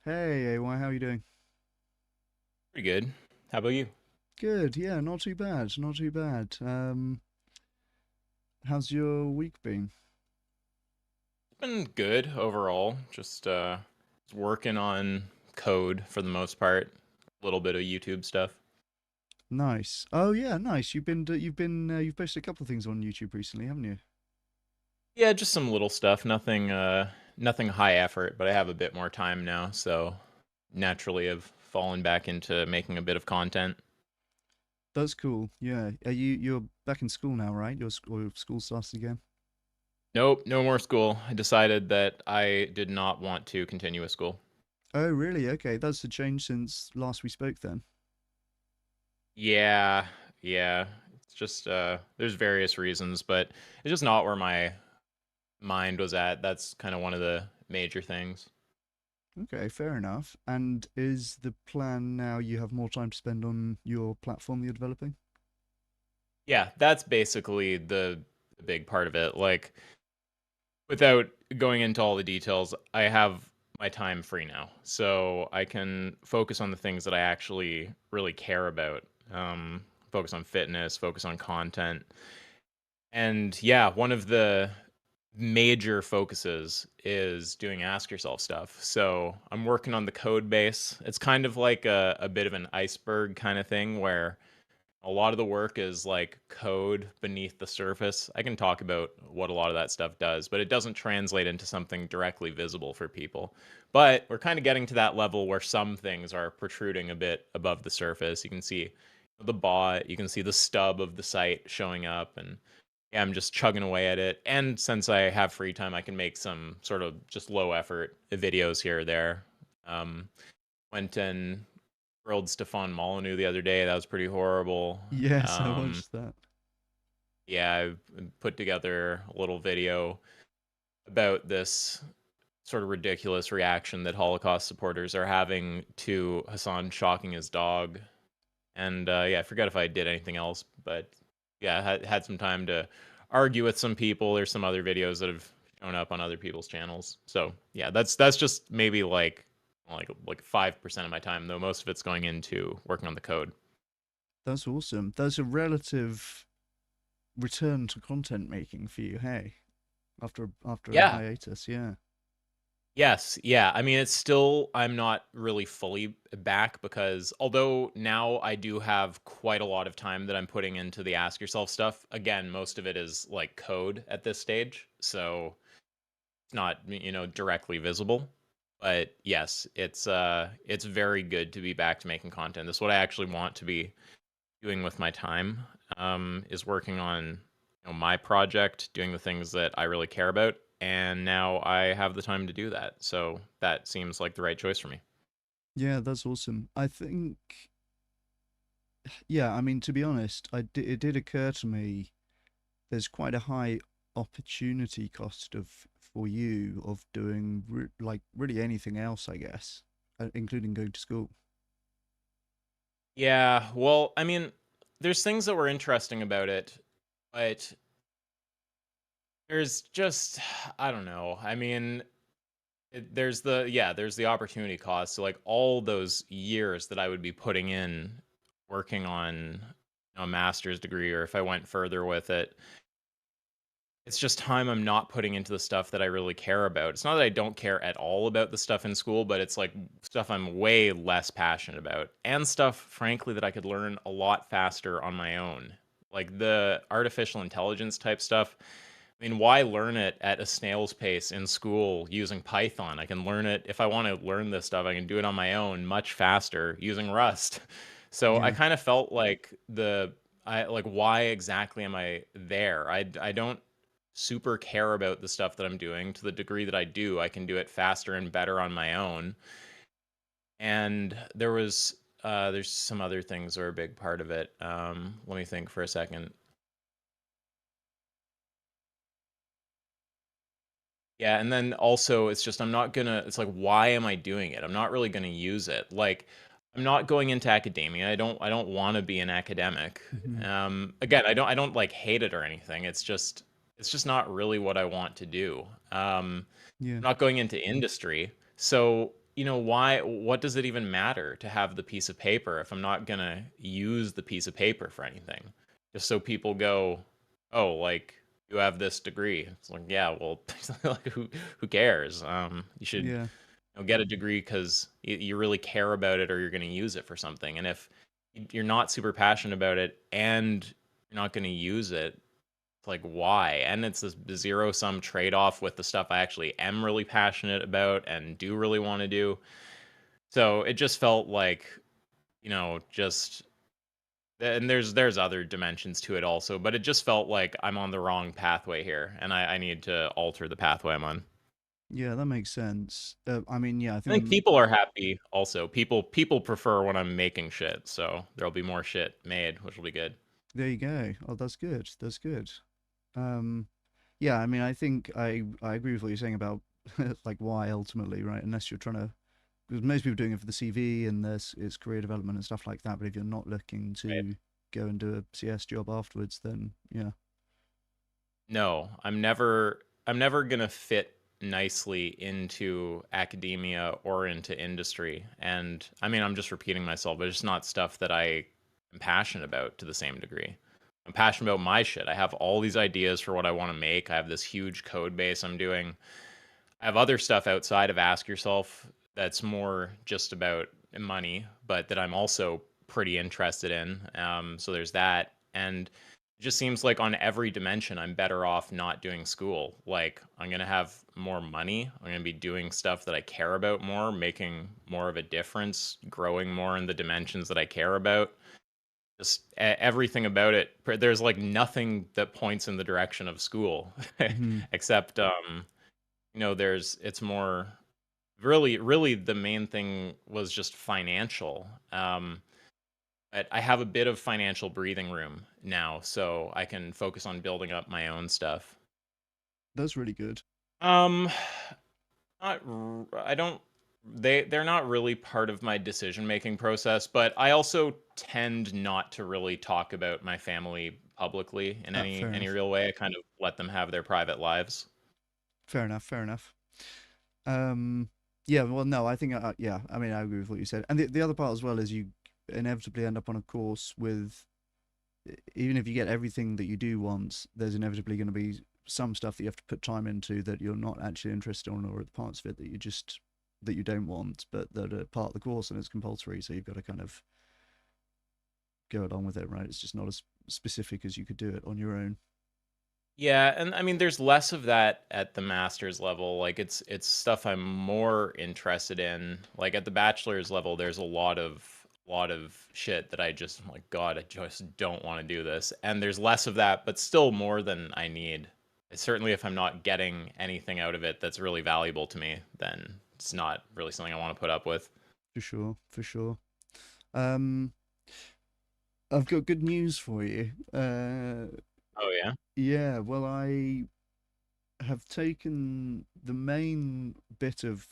Hey, AY, how are you doing? Pretty good. How about you? Good, yeah, not too bad, not too bad. How's your week been? It's been good overall. Just working on code for the most part. A little bit of YouTube stuff. Nice. Oh yeah, nice. You've posted a couple of things on YouTube recently, haven't you? Yeah, just some little stuff. Nothing high effort, but I have a bit more time now, so naturally I've fallen back into making a bit of content. That's cool. Yeah. You're back in school now, right? Your school started again. Nope, no more school. I decided that I did not want to continue with school. Oh, really? Okay, that's a change since last we spoke then. Yeah, yeah. It's just there's various reasons, but it's just not where my mind was at. That's kind of one of the major things. Okay, fair enough. And is the plan now you have more time to spend on your platform you're developing? Yeah, that's basically the big part of it. Like, without going into all the details, I have my time free now. So I can focus on the things that I actually really care about. Focus on fitness, focus on content. And yeah, one of the major focuses is doing ask yourself stuff. So I'm working on the code base. It's kind of like a bit of an iceberg kind of thing where a lot of the work is like code beneath the surface. I can talk about what a lot of that stuff does, but it doesn't translate into something directly visible for people. But we're kind of getting to that level where some things are protruding a bit above the surface. You can see the bot, you can see the stub of the site showing up, and yeah, I'm just chugging away at it. And since I have free time, I can make some sort of just low effort videos here or there. Um, Went and grilled Stefan Molyneux the other day. That was pretty horrible. Yes, I Um, watched that. yeah, I put together a little video about this sort of ridiculous reaction that Holocaust supporters are having to Hassan shocking his dog. And yeah, I forgot if I did anything else, but yeah, had some time to argue with some people. There's some other videos that have shown up on other people's channels. So yeah, that's just maybe like 5% of my time, though most of it's going into working on the code. That's awesome. That's a relative return to content making for you, hey? After a Yeah. hiatus, yeah. Yes, yeah. I mean, it's still, I'm not really fully back because although now I do have quite a lot of time that I'm putting into the ask yourself stuff, again, most of it is like code at this stage. So it's not, directly visible. But yes, it's very good to be back to making content. This is what I actually want to be doing with my time, is working on my project, doing the things that I really care about, and now I have the time to do that. So that seems like the right choice for me. Yeah, that's awesome. I think, yeah, I mean, to be honest, it did occur to me there's quite a high opportunity cost of for you of doing like really anything else, I guess, including going to school. Yeah, well, I mean, there's things that were interesting about it, but there's just I don't know. I mean, there's the opportunity cost. So like all those years that I would be putting in working on a master's degree, or if I went further with it, it's just time I'm not putting into the stuff that I really care about. It's not that I don't care at all about the stuff in school, but it's like stuff I'm way less passionate about, and stuff, frankly, that I could learn a lot faster on my own. Like the artificial intelligence type stuff. I mean, why learn it at a snail's pace in school using Python? I can learn it if I want to learn this stuff, I can do it on my own much faster using Rust. So I Yeah, kind of felt like I like why exactly am I there? I don't super care about the stuff that I'm doing to the degree that I do. I can do it faster and better on my own. And there's some other things that are a big part of it. Let me think for a second. Yeah, and then also it's just it's like why am I doing it? I'm not really gonna use it. Like I'm not going into academia. I don't want to be an academic. hmm Again, I don't like hate it or anything. It's just not really what I want to do. I'm yeah, not going into industry. So why, what does it even matter to have the piece of paper if I'm not gonna use the piece of paper for anything? Just so people go, oh, like you have this degree. It's like, yeah, well, like who cares? You should Yeah, get a degree because you really care about it or you're gonna use it for something. And if you're not super passionate about it and you're not gonna use it, like why? And it's this zero sum trade off with the stuff I actually am really passionate about and do really want to do. So it just felt like, just, and there's other dimensions to it also, but it just felt like I'm on the wrong pathway here and I need to alter the pathway I'm on. yeah, that makes sense. I mean, yeah, I I think think people are happy also. People prefer when I'm making shit, so there'll be more shit made, which will be good. there you go. Oh, that's good. That's good. Um, yeah, I mean, I think I agree with what you're saying about like why ultimately, right? Unless you're trying to, because most people are doing it for the CV and there's it's career development and stuff like that. But if you're not looking Right. to go and do a CS job afterwards, then yeah, No, I'm never gonna fit nicely into academia or into industry. And I mean, I'm just repeating myself, but it's just not stuff that I am passionate about to the same degree. I'm passionate about my shit. I have all these ideas for what I want to make. I have this huge code base I'm doing. I have other stuff outside of Ask Yourself that's more just about money, but that I'm also pretty interested in. So there's that. And it just seems like on every dimension, I'm better off not doing school. Like, I'm going to have more money. I'm going to be doing stuff that I care about more, making more of a difference, growing more in the dimensions that I care about. Just everything about it. There's like nothing that points in the direction of school hmm, except, there's, it's more really the main thing was just financial. But I have a bit of financial breathing room now, so I can focus on building up my own stuff. that's really good. Um, I don't. They're not really part of my decision making process, but I also tend not to really talk about my family publicly in Fair any enough. real way. I kind of let them have their private lives. Fair enough. Fair enough. Um, yeah. Well, no, I think yeah. I mean, I agree with what you said, and the other part as well is you inevitably end up on a course with even if you get everything that you do want, there's inevitably going to be some stuff that you have to put time into that you're not actually interested in, or the parts of it that you just that you don't want, but that are part of the course and it's compulsory. So you've got to kind of go along with it, right? It's just not as specific as you could do it on your own. Yeah, and I mean there's less of that at the master's level. Like it's stuff I'm more interested in. Like at the bachelor's level there's a lot of shit that I just, I'm like, God, I just don't want to do this. And there's less of that, but still more than I need. Certainly if I'm not getting anything out of it that's really valuable to me, then it's not really something I want to put up with. For sure, for sure. Um, I've got good news for you. Oh yeah. Yeah, well, I have taken the main bit of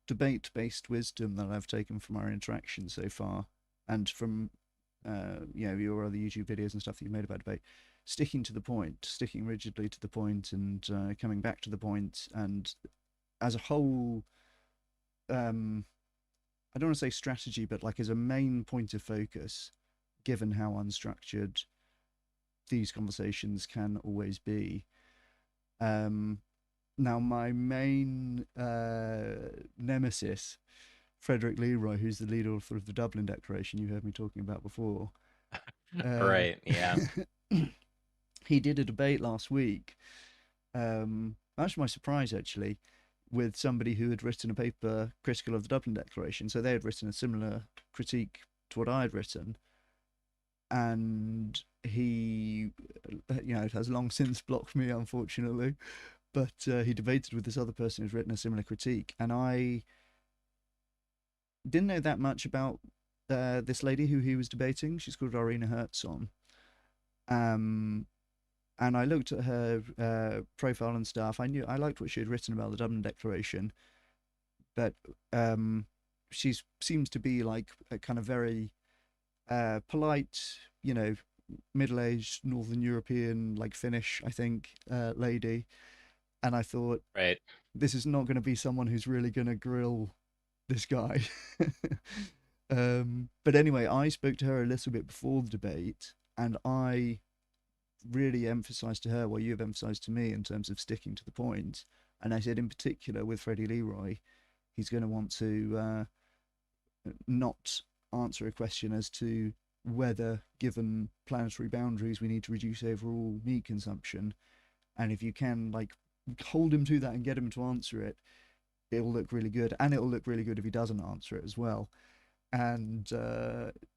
debate based wisdom that I've taken from our interaction so far and from your other YouTube videos and stuff that you've made about debate, sticking to the point, sticking rigidly to the point and coming back to the point, and as a whole, um, I don't want to say strategy, but like as a main point of focus, given how unstructured these conversations can always be. Um, Now, my main nemesis, Frederick Leroy, who's the lead author of the Dublin Declaration you heard me talking about before, uh, Right, yeah. he did a debate last week, much to my surprise, actually, with somebody who had written a paper critical of the Dublin Declaration. So they had written a similar critique to what I had written, and he, has long since blocked me, unfortunately. But he debated with this other person who's written a similar critique, and I didn't know that much about this lady who he was debating. She's called Irina Herzog. Um, and I looked at her profile and stuff. I knew I liked what she had written about the Dublin Declaration, but um, she seems to be like a kind of very polite, you know, middle-aged Northern European, like Finnish, I think, lady. And I thought Right. this is not going to be someone who's really going to grill this guy. But anyway, I spoke to her a little bit before the debate, and I really emphasized to her what you've emphasized to me in terms of sticking to the point. And I said, in particular, with Freddie Leroy, he's going to want to not answer a question as to whether, given planetary boundaries, we need to reduce overall meat consumption. And if you can, like, hold him to that and get him to answer it, it'll look really good. And it'll look really good if he doesn't answer it as well. And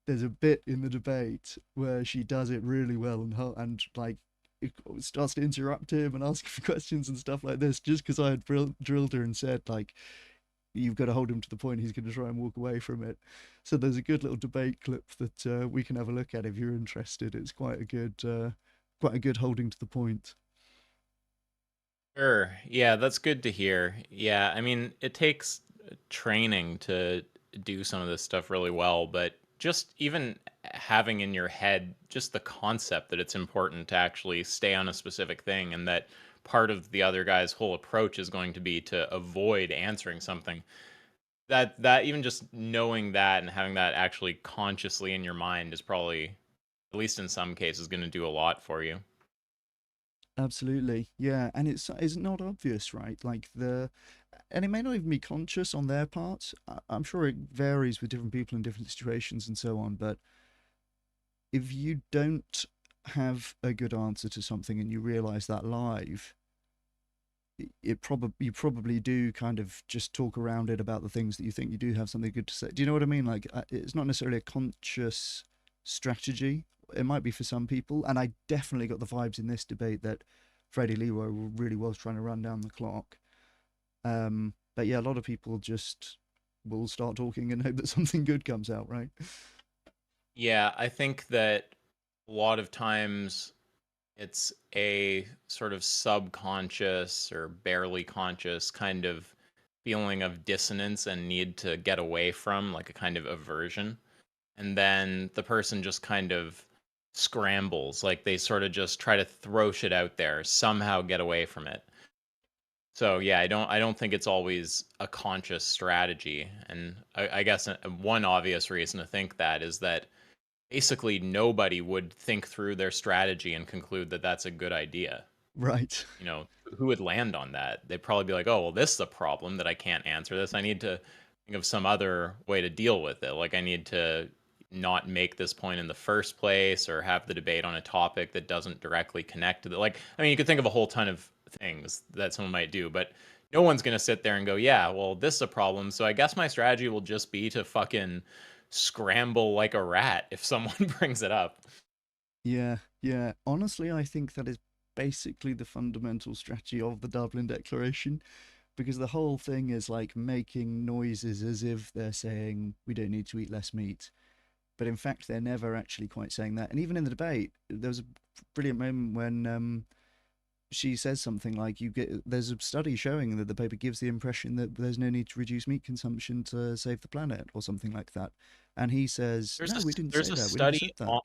there's a bit in the debate where she does it really well, and like it starts to interrupt him and ask for questions and stuff like this, just because I had drilled her and said, like, you've got to hold him to the point, he's going to try and walk away from it. So there's a good little debate clip that we can have a look at if you're interested. It's quite a good holding to the point. Sure. Yeah, that's good to hear. Yeah, I mean, it takes training to do some of this stuff really well, but just even having in your head just the concept that it's important to actually stay on a specific thing and that part of the other guy's whole approach is going to be to avoid answering something. That even just knowing that and having that actually consciously in your mind is probably, at least in some cases, going to do a lot for you. Absolutely, yeah, and it's not obvious, right? Like and it may not even be conscious on their part. I'm sure it varies with different people in different situations and so on. But if you don't have a good answer to something and you realize that live, it probably you probably do kind of just talk around it about the things that you think you do have something good to say. Do you know what I mean? Like it's not necessarily a conscious strategy. It might be for some people, and I definitely got the vibes in this debate that Freddie Leroy really was trying to run down the clock. But yeah, a lot of people just will start talking and hope that something good comes out, right? Yeah, I think that a lot of times it's a sort of subconscious or barely conscious kind of feeling of dissonance and need to get away from, like a kind of aversion. And then the person just kind of scrambles, like they sort of just try to throw shit out there, somehow get away from it. So yeah, I don't think it's always a conscious strategy. And I guess one obvious reason to think that is that basically nobody would think through their strategy and conclude that that's a good idea. Right. You know, who would land on that? They'd probably be like, "Oh, well, this is a problem that I can't answer this. I need to think of some other way to deal with it. Like I need to not make this point in the first place or have the debate on a topic that doesn't directly connect to the like I mean, you could think of a whole ton of things that someone might do, but no one's going to sit there and go, "Yeah, well, this is a problem, so I guess my strategy will just be to fucking scramble like a rat if someone brings it up." Yeah, yeah. Honestly, I think that is basically the fundamental strategy of the Dublin Declaration, because the whole thing is like making noises as if they're saying we don't need to eat less meat. But in fact, they're never actually quite saying that. And even in the debate, there was a brilliant moment when she says something like, "You get." There's a study showing that the paper gives the impression that there's no need to reduce meat consumption to save the planet, or something like that. And he says, There's a "No, we didn't there's say a that. We never study said that." on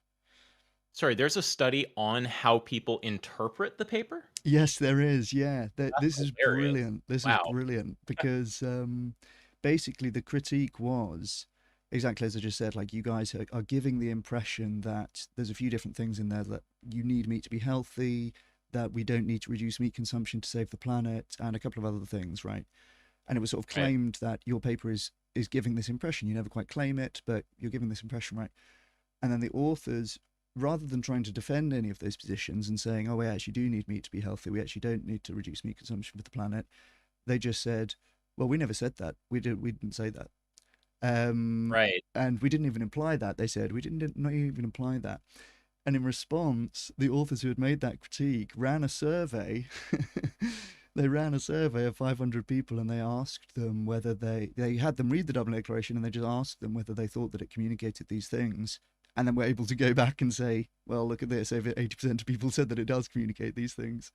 sorry, there's a study on how people interpret the paper? Yes, there is. Yeah, That's this is hilarious. brilliant. This is Wow. brilliant because basically the critique was exactly as I just said. Like, you guys are giving the impression that there's a few different things in there, that you need meat to be healthy, that we don't need to reduce meat consumption to save the planet, and a couple of other things, right? And it was sort of Right. claimed that your paper is giving this impression. You never quite claim it, but you're giving this impression, right? And then the authors, rather than trying to defend any of those positions and saying, "Oh, we actually do need meat to be healthy. We actually don't need to reduce meat consumption for the planet," they just said, "Well, we never said that. We didn't say that, um, Right. and we didn't even imply that." They said, "We didn't not even imply that." And in response, the authors who had made that critique ran a survey. They ran a survey of 500 people, and they asked them whether they had them read the Dublin Declaration, and they just asked them whether they thought that it communicated these things, and then were able to go back and say, "Well, look at this. Over 80% of people said that it does communicate these things."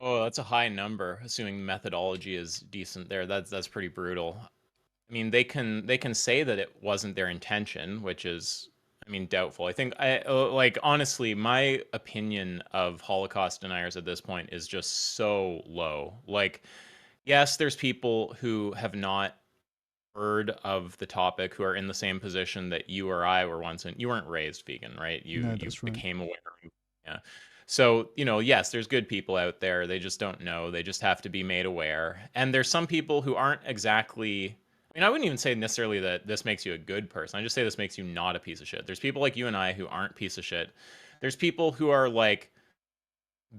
Oh, that's a high number, assuming the methodology is decent there. That's pretty brutal. I mean, they can say that it wasn't their intention, which is, I mean, doubtful. I think I like honestly, my opinion of Holocaust deniers at this point is just so low. Like, yes, there's people who have not third of the topic who are in the same position that you or I were once in. You weren't raised vegan, right? You No, you that's right. became aware. Yeah. So, yes, there's good people out there. They just don't know. They just have to be made aware. And there's some people who aren't exactly, I mean, I wouldn't even say necessarily that this makes you a good person. I just say this makes you not a piece of shit. There's people like you and I who aren't piece of shit. There's people who are like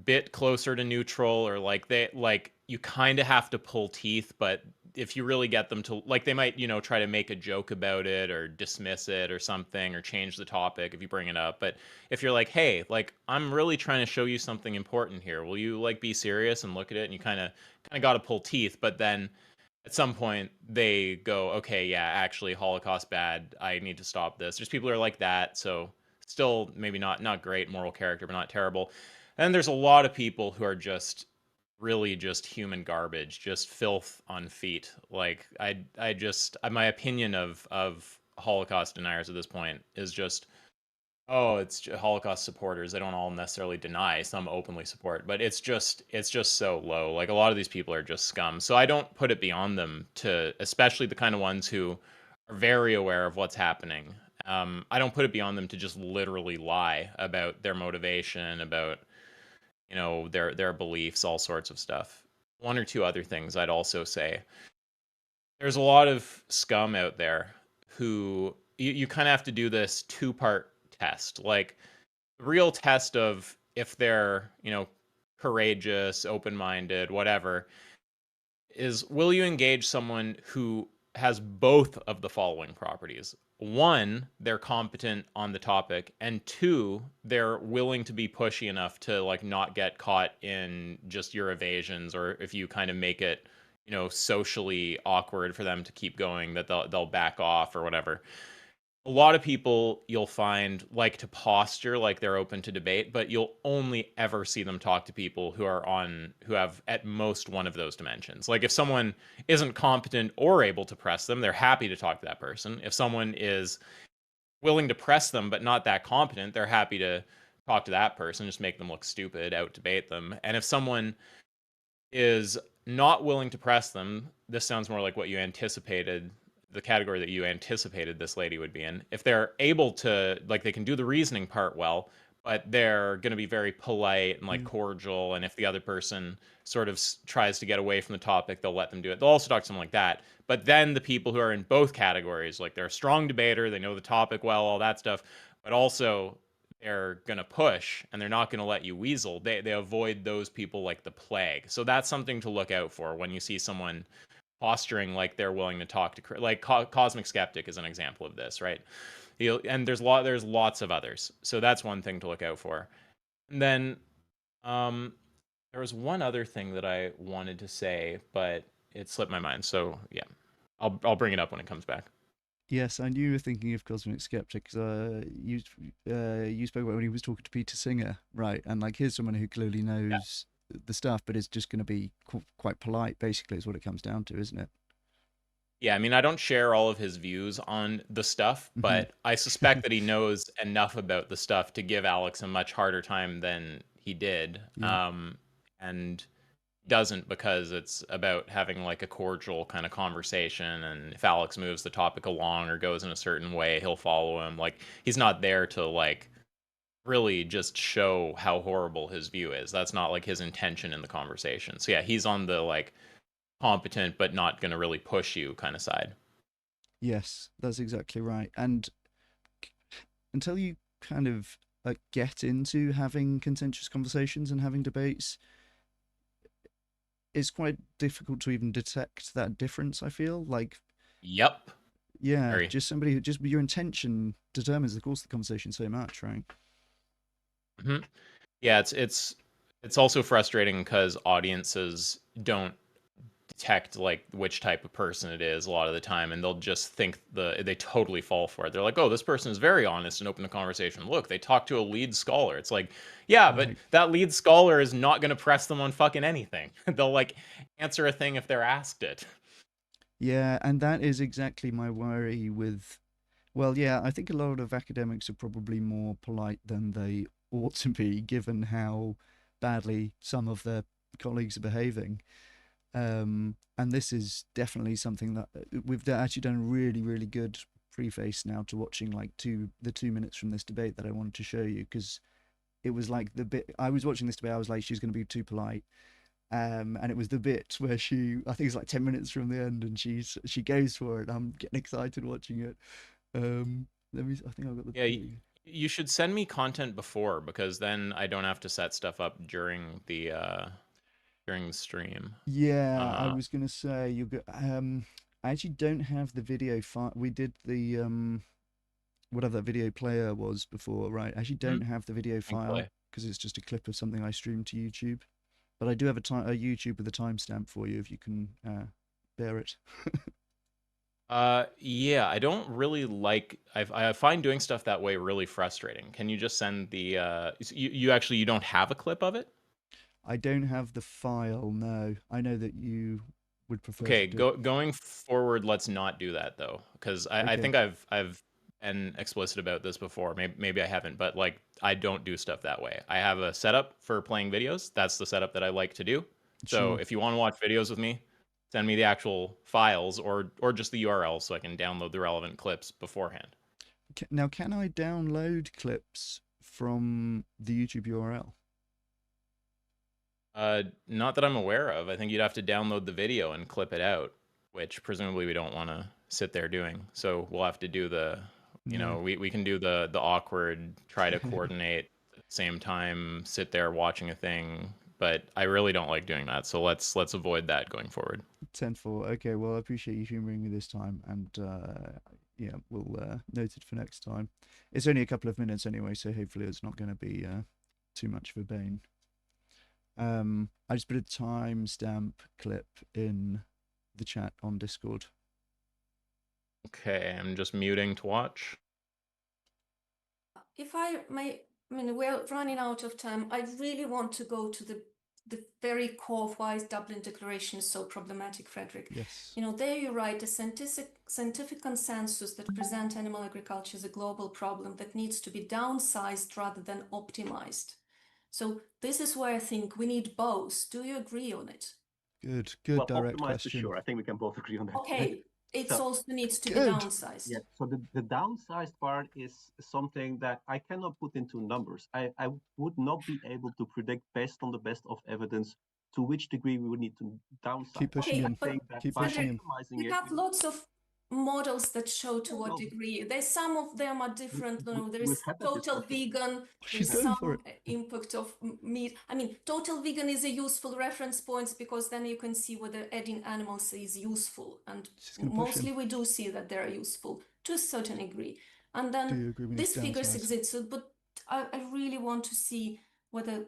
bit closer to neutral, or like they like you kind of have to pull teeth, but if you really get them to, like, they might try to make a joke about it or dismiss it or something, or change the topic if you bring it up. But if you're like, hey, like, I'm really trying to show you something important here, will you like be serious and look at it, and you kind of got to pull teeth. But then at some point they go, okay, yeah, actually, Holocaust bad, I need to stop this. There's people who are like that. So still maybe not great moral character, but not terrible. And there's a lot of people who are just really just human garbage, just filth on feet. Like, I just, my opinion of Holocaust deniers at this point is just, oh, it's Holocaust supporters. They don't all necessarily deny. Some openly support, but it's just so low. Like, a lot of these people are just scum. So I don't put it beyond them to, especially the kind of ones who are very aware of what's happening. I don't put it beyond them to just literally lie about their motivation, about their beliefs, all sorts of stuff. One or two other things I'd also say. There's a lot of scum out there who you kind of have to do this two-part test. Like, the real test of if they're, courageous, open-minded, whatever, is, will you engage someone who has both of the following properties? One, they're competent on the topic, and two, they're willing to be pushy enough to like not get caught in just your evasions, or if you kind of make it, socially awkward for them to keep going, that they'll back off or whatever. A lot of people you'll find like to posture like they're open to debate, but you'll only ever see them talk to people who have at most one of those dimensions. Like, if someone isn't competent or able to press them, they're happy to talk to that person. If someone is willing to press them but not that competent, they're happy to talk to that person, just make them look stupid, out debate them. And if someone is not willing to press them, this sounds more like what you anticipated, the category that you anticipated this lady would be in. If they're able to, like, they can do the reasoning part well, but they're going to be very polite and like Yeah. cordial, and if the other person sort of tries to get away from the topic, they'll let them do it. They'll also talk to someone like that. But then the people who are in both categories, like, they're a strong debater, they know the topic well, all that stuff, but also they're gonna push and they're not gonna let you weasel. They avoid those people like the plague. So that's something to look out for when you see someone posturing like they're willing to talk to, like, Cosmic Skeptic is an example of this, right? And there's lots of others. So that's one thing to look out for. And then um, there was one other thing that I wanted to say, but it slipped my mind. So yeah, I'll bring it up when it comes back. Yes, I knew you were thinking of Cosmic Skeptic 'cause, you spoke about when he was talking to Peter Singer, right? And like, here's someone who clearly knows the stuff, but is just going to be quite polite. Basically, is what it comes down to, isn't it? Yeah, I mean, I don't share all of his views on the stuff, Hmm. but I suspect that he knows enough about the stuff to give Alex a much harder time than he did. Yeah. And doesn't, because it's about having like a cordial kind of conversation. And if Alex moves the topic along or goes in a certain way, he'll follow him. Like, he's not there to like really just show how horrible his view is. That's not like his intention in the conversation. So yeah, he's on the like competent but not going to really push you kind of side. Yes, that's exactly right. And until you kind of get into having contentious conversations and having debates, it's quite difficult to even detect that difference. I feel like, Yep. yeah, Very. just somebody who just your intention determines the course of the conversation so much, right? Hmm. Yeah, it's also frustrating because audiences don't detect like which type of person it is a lot of the time, and they'll just think they totally fall for it. They're like, oh, this person is very honest and open to conversation, look, they talk to a lead scholar. It's like, yeah, but Right. that lead scholar is not going to press them on fucking anything. They'll like answer a thing if they're asked it. Yeah, and that is exactly my worry with. Well, yeah, I think a lot of academics are probably more polite than they ought to be, given how badly some of their colleagues are behaving. And this is definitely something that actually done a really, really good preface now to watching like the 2 minutes from this debate that I wanted to show you, because it was like the bit I was watching this debate. I was like, she's going to be too polite. And it was the bit where I think it's like 10 minutes from the end, and she goes for it. I'm getting excited watching it. I think I've got the Yeah, thing. you should send me content before because then I don't have to set stuff up during the stream. Yeah, I Uh, was gonna say you got. I actually don't have the video file. We did the whatever that video player was before, right? I actually mhm, don't have the video Pink file play. because it's just a clip of something I streamed to YouTube. But I do have a YouTube with a timestamp for you if you can bear it. Yeah, I don't really like. I find doing stuff that way really frustrating. Can you just send the? You actually you don't have a clip of it? I don't have the file. No, I know that you would prefer to Okay, do it. going forward, let's not do that though, because I Okay, think I've been explicit about this before. Maybe I haven't, but like I don't do stuff that way. I have a setup for playing videos. That's the setup that I like to do. So sure. if you want to watch videos with me, send me the actual files or just the URL so I can download the relevant clips beforehand. Now, can I download clips from the YouTube URL? Not that I'm aware of. I think you'd have to download the video and clip it out, which presumably we don't want to sit there doing. So we'll have to do No. we can do the awkward, try to coordinate at the same time, sit there watching a thing. But I really don't like doing that. So let's avoid that going forward. 10-4. Okay, well, I appreciate you humoring me this time, and yeah, we'll note it for next time. It's only a couple of minutes anyway, so hopefully it's not going to be too much of a bane. I just put a timestamp clip in the chat on Discord. Okay, I'm just muting to watch. If I may, I mean, we're running out of time. I really want to go to the very core of why Dublin Declaration is so problematic, Frederick. Yes. You know, there you write a scientific consensus that present animal agriculture as a global problem that needs to be downsized rather than optimized. So this is where I think we need both. Do you agree on it? Good Well, direct optimized for question. sure. I think we can both agree on that. Okay, it So- also needs to be Good. downsized. Yeah. So the downsized part is something that I cannot put into numbers. I would not be able to predict based on the best of evidence to which degree we would need to downsize. Keep pushing Okay, him. but think that Keep by pushing him. optimizing we it, have lots of models that show to Yeah, what well, degree. There's some of them are different. You know, there we've is had that total discussion. vegan. She's There's going for some impact of meat. I mean, total vegan is a useful reference point because then you can see whether adding animals is useful. And She's going to push mostly him. we do see that they're useful to a certain degree. And Do then you agree we need these to figures downsize? exist. So, but I really want to see whether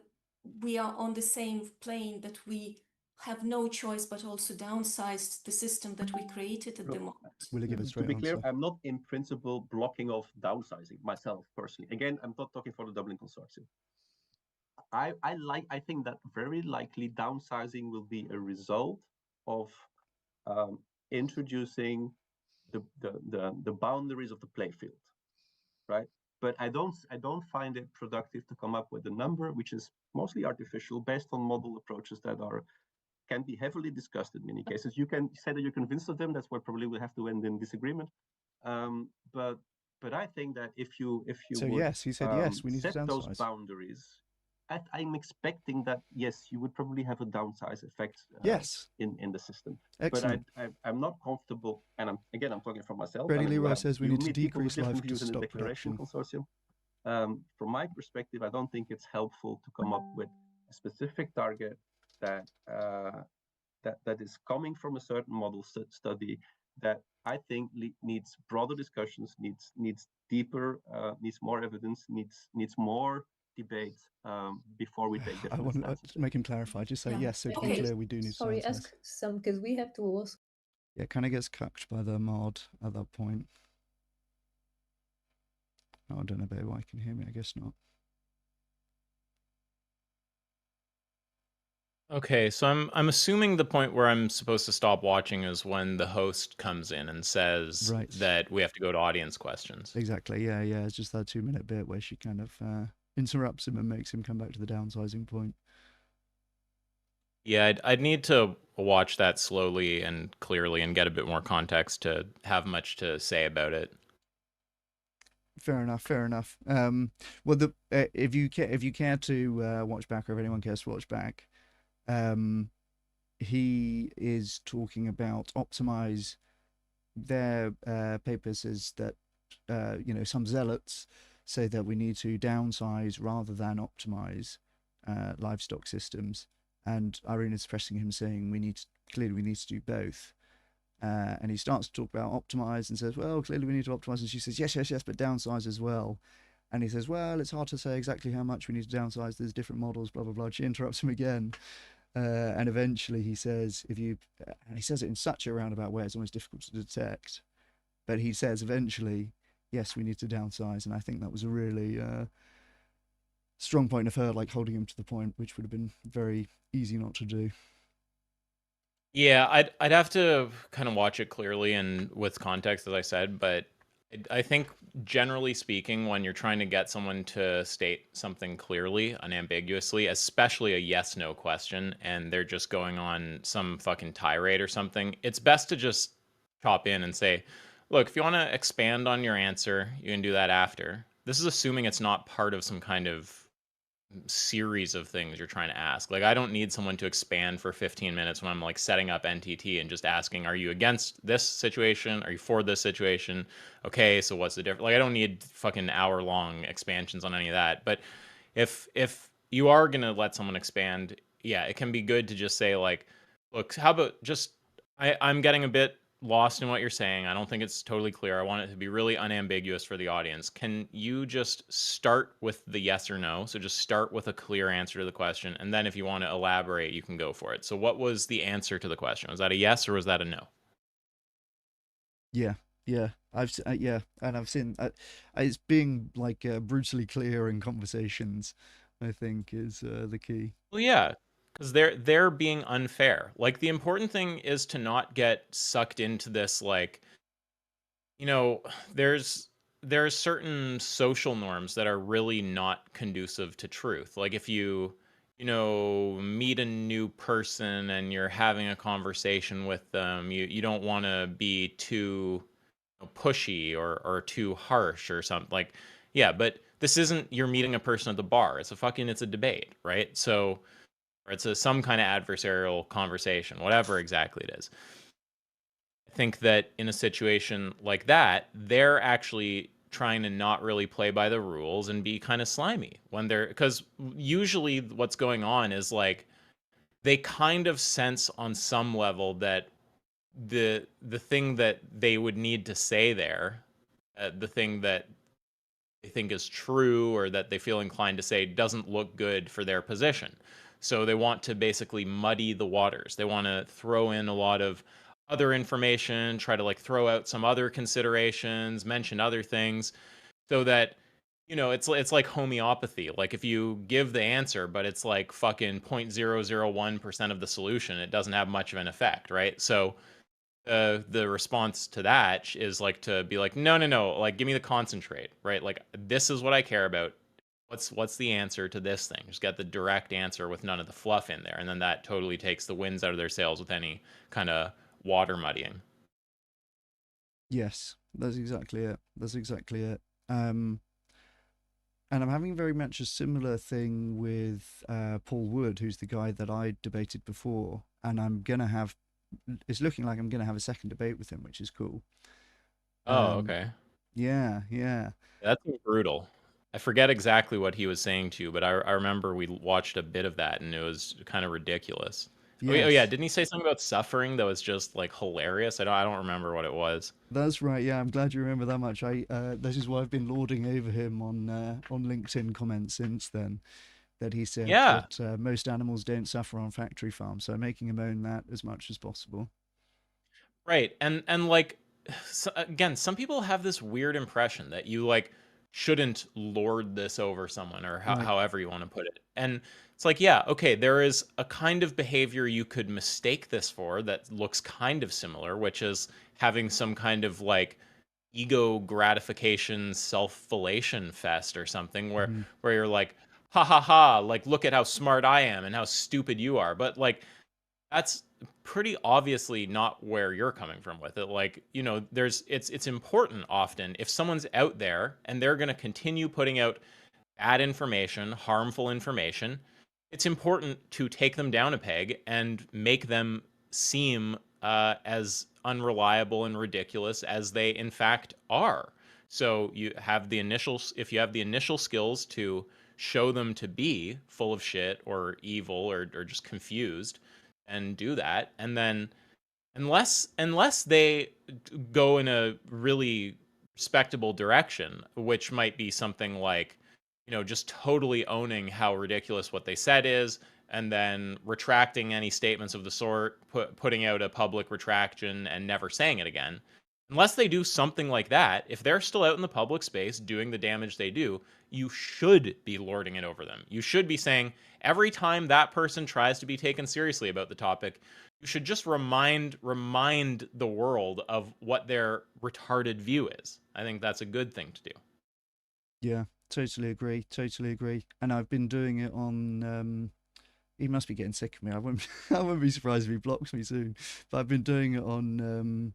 we are on the same plane that we have no choice but also downsize the system that we created at the moment. Will he give a To straight be clear, answer? I'm not in principle blocking off downsizing myself personally. Again, I'm not talking for the Dublin Consortium. I think that very likely downsizing will be a result of introducing the boundaries of the playfield, right? But I don't find it productive to come up with a number which is mostly artificial based on model approaches that can be heavily discussed in many cases. You can say that you're convinced of them. That's why probably we'll have to end in disagreement. But I think that if you So would yes, he said yes. We need to set those downsize. boundaries, I'm expecting that yes, you would probably have a downsize effect Yes. in the system. Excellent. But I'm not comfortable, and I'm talking for myself. Freddie I mean, Leroy says we you need to meet people with decrease life different to views in the stop Declaration production. Consortium. From my perspective, I don't think it's helpful to come up with a specific target that that is coming from a certain model study that I think needs broader discussions, needs deeper, needs more evidence, needs more debate before we take I definite want stances. to make him clarify. Just say Yeah. yes, so to Okay. be clear, we do need to Sorry, downsize. ask some because we have to also. Yeah, kind of gets cucked by the mod at that point. Oh, I don't know, babe. Why can you hear me? I guess not. Okay, so I'm assuming the point where I'm supposed to stop watching is when the host comes in and says Right. that we have to go to audience questions. Exactly. Yeah. It's just that 2 minute bit where she kind of interrupts him and makes him come back to the downsizing point. Yeah, I'd need to watch that slowly and clearly and get a bit more context to have much to say about it. Fair enough. Fair enough. Well, if you care to watch back, or if anyone cares to watch back, um, he is talking about optimize. Their paper says that some zealots say that we need to downsize rather than optimize livestock systems, and Irene is pressing him, saying clearly we need to do both. And he starts to talk about optimize and says, well, clearly we need to optimize. And she says, yes, yes, yes, but downsize as well. And he says, well, it's hard to say exactly how much we need to downsize. There's different models, blah, blah, blah. She interrupts him again. And eventually he says, and he says it in such a roundabout way, it's almost difficult to detect. But he says eventually, yes, we need to downsize. And I think that was a really strong point of her, like holding him to the point, which would have been very easy not to do. Yeah, I'd have to kind of watch it clearly and with context, as I said, but I think generally speaking, when you're trying to get someone to state something clearly, unambiguously, especially a yes/no question, and they're just going on some fucking tirade or something, it's best to just chop in and say, look, if you want to expand on your answer, you can do that after. This is assuming it's not part of some kind of series of things you're trying to ask. Like, I don't need someone to expand for 15 minutes when I'm like setting up NTT and just asking, are you against this situation? Are you for this situation? Okay, so what's the difference? Like, I don't need fucking hour long expansions on any of that. But if you are gonna let someone expand, yeah, it can be good to just say like, look, how about just I'm getting a bit lost in what you're saying. I don't think it's totally clear. I want it to be really unambiguous for the audience. Can you just start with the yes or no? So just start with a clear answer to the question. And then if you want to elaborate, you can go for it. So what was the answer to the question? Was that a yes or was that a no? Yeah, yeah. Yeah, and I've seen it's being like brutally clear in conversations. I think is the key. Well, yeah, because they're being unfair. Like the important thing is to not get sucked into this like you know, there's there's certain social norms that are really not conducive to truth. Like if you meet a new person and you're having a conversation with them, you don't want to be too pushy or too harsh or something. Like, yeah, but this isn't you're meeting a person at the bar. It's a debate, right? So or it's some kind of adversarial conversation, whatever exactly it is. I think that in a situation like that, they're actually trying to not really play by the rules and be kind of slimy when they're because usually what's going on is like they kind of sense on some level that the thing that they would need to say there, the thing that they think is true or that they feel inclined to say doesn't look good for their position. So they want to basically muddy the waters. They want to throw in a lot of other information, try to like throw out some other considerations, mention other things so that it's like homeopathy. Like if you give the answer but it's like fucking 0.001% of the solution, it doesn't have much of an effect, right? So the response to that is like to be like, no, no, no, like give me the concentrate, right? Like this is what I care about. What's the answer to this thing? Just get the direct answer with none of the fluff in there, and then that totally takes the winds out of their sails with any kind of water muddying. Yes, that's exactly it. That's exactly it. And I'm having very much a similar thing with Paul Wood, who's the guy that I debated before, and it's looking like I'm gonna have a second debate with him, which is cool. Oh, Um, okay. yeah, yeah, That's brutal. I forget exactly what he was saying to you, but I remember we watched a bit of that and it was kind of ridiculous. Oh yeah, yes, didn't he say something about suffering that was just like hilarious? I don't remember what it was. that's right. Yeah, I'm glad you remember that much. This is why I've been lording over him on LinkedIn comments since then. That he said Yeah, that most animals don't suffer on factory farms, so making him own that as much as possible. right. And like again, some people have this weird impression that you like shouldn't lord this over someone or Right. however you want to put it. And it's like, yeah, okay, there is a kind of behavior you could mistake this for that looks kind of similar, which is having some kind of like ego gratification self-fellation fest or something where Hmm. where you're like ha ha ha, like look at how smart I am and how stupid you are. But like that's pretty obviously not where you're coming from with it. Like, you know, it's important often if someone's out there and they're going to continue putting out bad information, harmful information, it's important to take them down a peg and make them seem as unreliable and ridiculous as they in fact are. So you have the initial, if you have the initial skills to show them to be full of shit or evil or just confused, and do that, and then unless they go in a really respectable direction, which might be something like, you know, just totally owning how ridiculous what they said is, and then retracting any statements of the sort, putting out a public retraction and never saying it again. Unless they do something like that, if they're still out in the public space doing the damage they do, you should be lording it over them. You should be saying, every time that person tries to be taken seriously about the topic, you should just remind the world of what their retarded view is. I think that's a good thing to do. Yeah, totally agree. Totally agree. And I've been doing it on. He must be getting sick of me. I wouldn't. I wouldn't be surprised if he blocks me soon. But I've been doing it on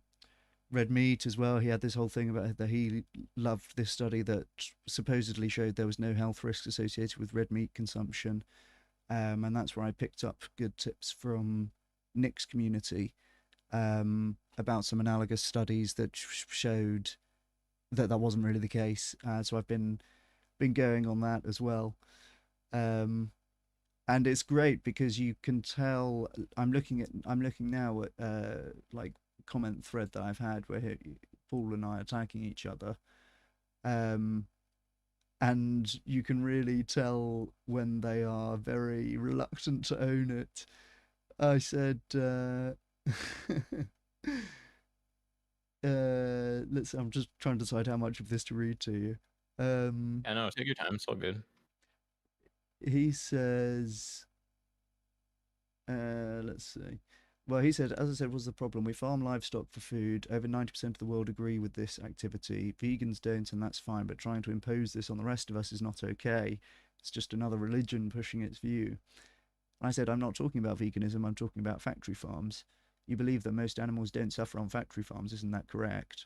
red meat as well. He had this whole thing about that he loved this study that supposedly showed there was no health risks associated with red meat consumption, and that's where I picked up good tips from Nick's community about some analogous studies that showed that that wasn't really the case. So I've been going on that as well. And it's great because you can tell. I'm looking now at like comment thread that I've had where Paul and I are attacking each other, and you can really tell when they are very reluctant to own it. I said, let's. I'm just trying to decide how much of this to read to you. Yeah, no, take your time. It's all good. He says, let's see. Well, he said, as I said, what's the problem? We farm livestock for food. Over 90% of the world agree with this activity. Vegans don't, and that's fine. But trying to impose this on the rest of us is not okay. It's just another religion pushing its view. I said, I'm not talking about veganism. I'm talking about factory farms. You believe that most animals don't suffer on factory farms. Isn't that correct?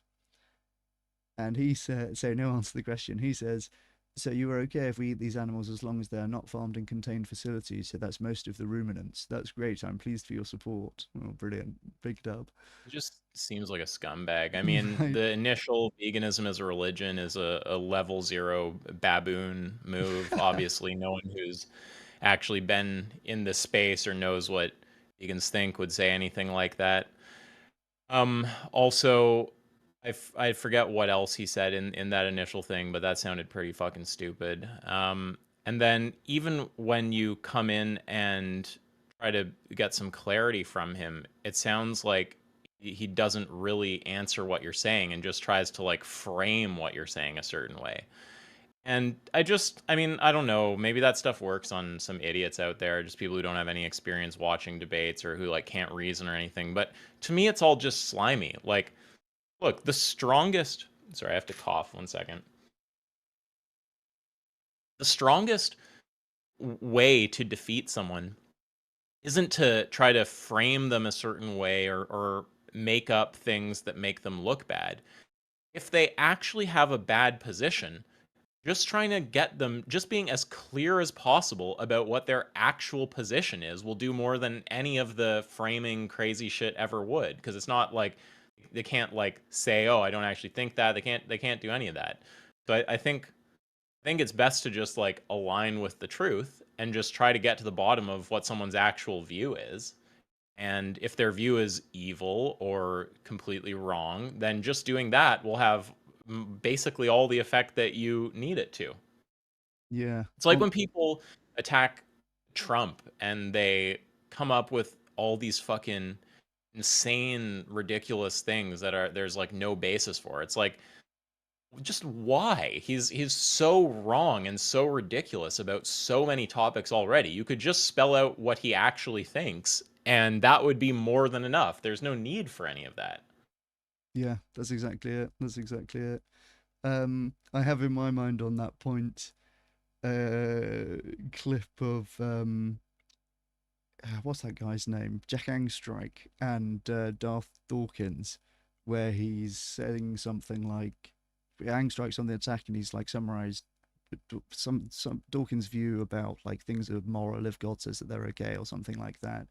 And he said, so no answer to the question. He says, so you are okay if we eat these animals as long as they are not farmed in contained facilities. So that's most of the ruminants. That's great. I'm pleased for your support. Oh, brilliant. Big dub. It just seems like a scumbag. I mean, Right. the initial veganism as a religion is a level 0 baboon move. Obviously, no one who's actually been in this space or knows what vegans think would say anything like that. Also, I forget what else he said in that initial thing, but that sounded pretty fucking stupid. And then even when you come in and try to get some clarity from him, it sounds like he doesn't really answer what you're saying and just tries to like frame what you're saying a certain way. And I mean, I don't know, maybe that stuff works on some idiots out there, just people who don't have any experience watching debates or who like can't reason or anything. But to me, it's all just slimy. Like, look, the strongest, sorry, I have to cough 1 second. The strongest way to defeat someone isn't to try to frame them a certain way or make up things that make them look bad. If they actually have a bad position, just trying to get them, just being as clear as possible about what their actual position is will do more than any of the framing crazy shit ever would, because it's not like they can't like say, oh, I don't actually think that. They can't do any of that. So I think it's best to just like align with the truth and just try to get to the bottom of what someone's actual view is. And if their view is evil or completely wrong, then just doing that will have basically all the effect that you need it to. Yeah. It's like when people attack Trump and they come up with all these fucking insane, ridiculous things that are there's like no basis for. It's like, just why? He's so wrong and so ridiculous about so many topics already. You could just spell out what he actually thinks, and that would be more than enough. There's no need for any of that. Yeah, that's exactly it. That's exactly it. I have in my mind on that point clip of what's that guy's name? Jack Angstrike and Darth Dawkins, where he's saying something like Angstrike's on the attack, and he's like summarized some Dawkins' view about like things are moral if God says that they're okay or something like that,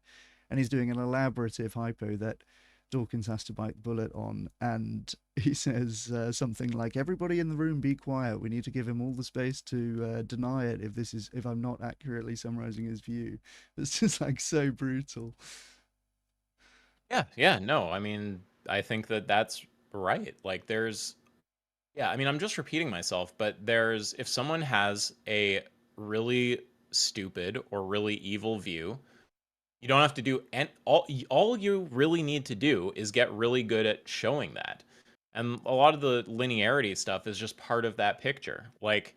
and he's doing an elaborative hypo that Dawkins has to bite the bullet on, and he says something like, "Everybody in the room, be quiet. We need to give him all the space to deny it if I'm not accurately summarizing his view." It's just like so brutal. Yeah, no, I mean, I think that that's right. Like, yeah, I mean, I'm just repeating myself, but if someone has a really stupid or really evil view, you don't have to do, and all you really need to do is get really good at showing that. And a lot of the linearity stuff is just part of that picture. Like,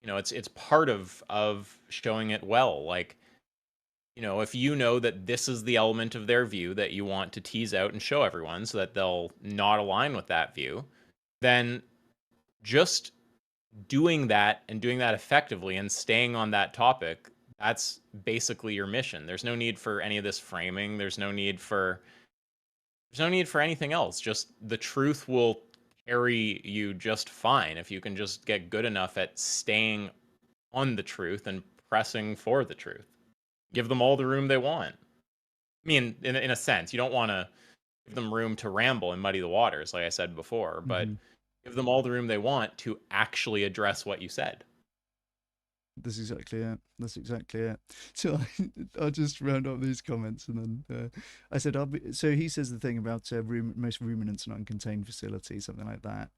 it's part of showing it well. Like, if you know that this is the element of their view that you want to tease out and show everyone so that they'll not align with that view, then just doing that and doing that effectively and staying on that topic, that's basically your mission. There's no need for any of this framing. There's no need for anything else. Just the truth will carry you just fine if you can just get good enough at staying on the truth and pressing for the truth. Give them all the room they want. I mean, in a sense, you don't want to give them room to ramble and muddy the waters, like I said before, but give them all the room they want to actually address what you said. That's exactly it. That's exactly it. So I'll just round up these comments, and then I said, so he says the thing about most ruminants and uncontained facilities, something like that.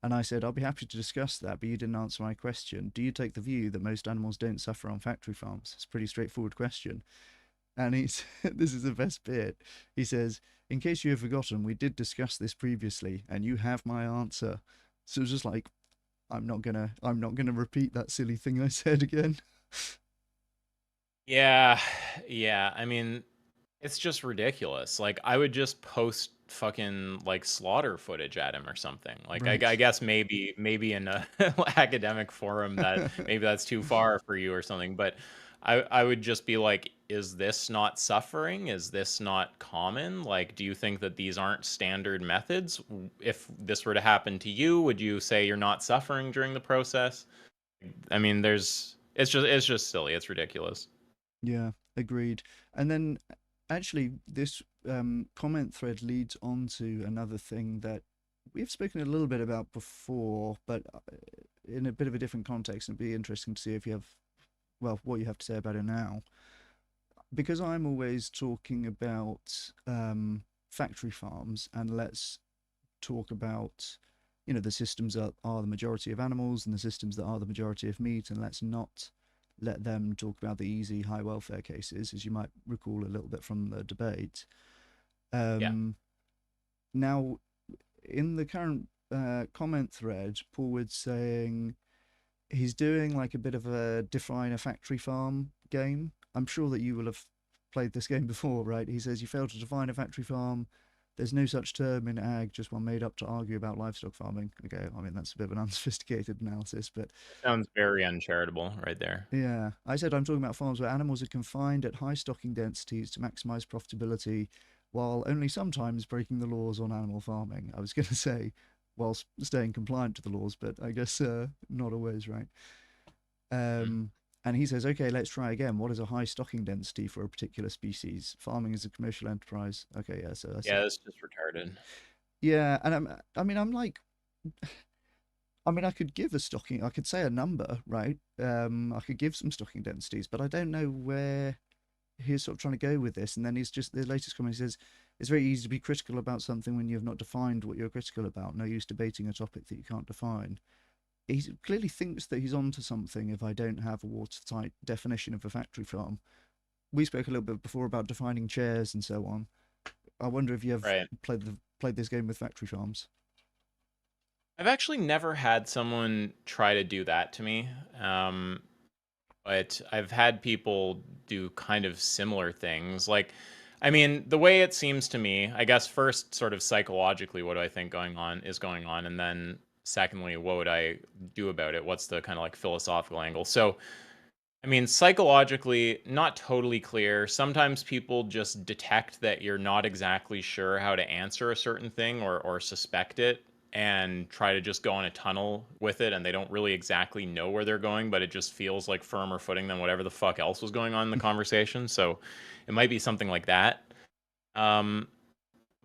And I said, I'll be happy to discuss that, but you didn't answer my question. Do you take the view that most animals don't suffer on factory farms? It's a pretty straightforward question. And he's, this is the best bit. He says, in case you have forgotten, we did discuss this previously, and you have my answer. So it's just like, I'm not gonna repeat that silly thing I said again. Yeah, yeah. I mean, it's just ridiculous. Like, I would just post fucking like slaughter footage at him or something. Like, I Right. guess maybe in a academic forum that maybe that's too far for you or something. But I would just be like, is this not suffering? Is this not common? Like, do you think that these aren't standard methods? If this were to happen to you, would you say you're not suffering during the process? I mean, it's just silly. It's ridiculous. Yeah, agreed. And then actually this comment thread leads on to another thing that we've spoken a little bit about before, but in a bit of a different context. It'd be interesting to see if you have, well, what you have to say about it now. Because I'm always talking about factory farms, and let's talk about, the systems that are the majority of animals and the systems that are the majority of meat, and let's not let them talk about the easy high welfare cases, as you might recall a little bit from the debate. Yeah. Now, in the current comment thread, Paul was saying he's doing like a bit of a define a factory farm game. I'm sure that you will have played this game before, right? He says you fail to define a factory farm. There's no such term in ag, just one made up to argue about livestock farming. Okay, I mean, that's a bit of an unsophisticated analysis, but Sounds very uncharitable right there. yeah. I said I'm talking about farms where animals are confined at high stocking densities to maximize profitability, while only sometimes breaking the laws on animal farming. I was going to say, whilst staying compliant to the laws, but I guess not always, right? And he says, okay, let's try again. What is a high stocking density for a particular species? Farming is a commercial enterprise. Okay, yeah, so I said, Yeah, that's just retarded. yeah, and I'm like, I could give a stocking, I could say a number, right? I could give some stocking densities, but I don't know where he's sort of trying to go with this. And then he's just, the latest comment says, it's very easy to be critical about something when you have not defined what you're critical about. No use debating a topic that you can't define. He clearly thinks that he's onto something if I don't have a watertight definition of a factory farm. We spoke a little bit before about defining chairs and so on. I wonder if you have Right. played this game with factory farms. I've actually never had someone try to do that to me. But I've had people do kind of similar things. Like, I mean, the way it seems to me, I guess first sort of psychologically, what do I think going on, and then secondly, what would I do about it? What's the kind of like philosophical angle? So, I mean, psychologically, not totally clear. Sometimes people just detect that you're not exactly sure how to answer a certain thing or suspect it and try to just go on a tunnel with it, and they don't really exactly know where they're going, but it just feels like firmer footing than whatever the fuck else was going on in the conversation. So it might be something like that. Um,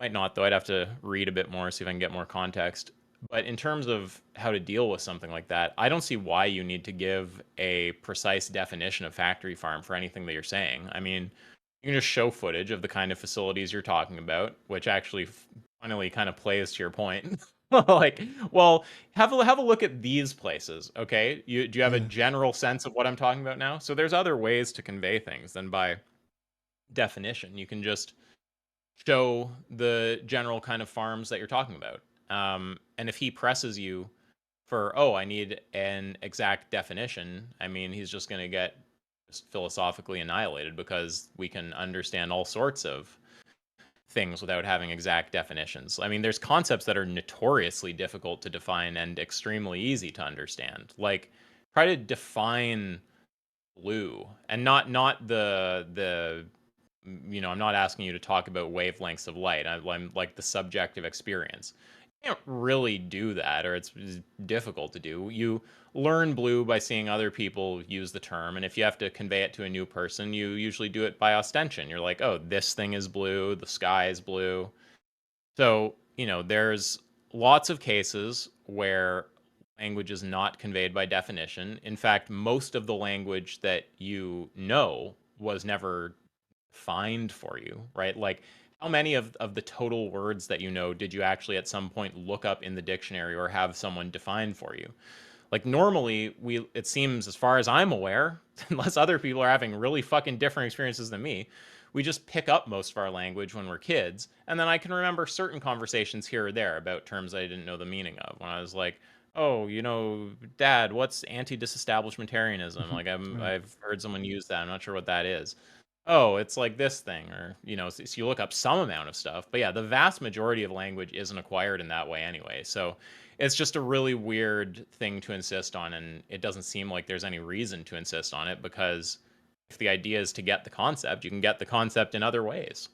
might not, though. I'd have to read a bit more, see if I can get more context. But in terms of how to deal with something like that, I don't see why you need to give a precise definition of factory farm for anything that you're saying. I mean, you can just show footage of the kind of facilities you're talking about, which actually finally kind of plays to your point. Like, well, have a look at these places, okay? Do you have a Yeah. general sense of what I'm talking about now? So there's other ways to convey things than by definition. You can just show the general kind of farms that you're talking about. And if he presses you for, oh, I need an exact definition, I mean, he's just going to get just philosophically annihilated because we can understand all sorts of things without having exact definitions. I mean, there's concepts that are notoriously difficult to define and extremely easy to understand. Like, try to define blue, and not the I'm not asking you to talk about wavelengths of light. I'm like the subjective experience. You can't really do that, or it's difficult to do. You learn blue by seeing other people use the term, and if you have to convey it to a new person, you usually do it by ostension. You're like, oh, this thing is blue, the sky is blue. So, there's lots of cases where language is not conveyed by definition. In fact, most of the language that you know was never defined for you, right? Like, how many of the total words that you know did you actually at some point look up in the dictionary or have someone define for you? Like, normally, it seems, as far as I'm aware, unless other people are having really fucking different experiences than me, we just pick up most of our language when we're kids, and then I can remember certain conversations here or there about terms I didn't know the meaning of. When I was like, oh, Dad, what's anti-disestablishmentarianism? Like, Right. I've heard someone use that. I'm not sure what that is. Oh, it's like this thing, or so you look up some amount of stuff. But yeah, the vast majority of language isn't acquired in that way anyway. So it's just a really weird thing to insist on, and it doesn't seem like there's any reason to insist on it, because if the idea is to get the concept, you can get the concept in other ways.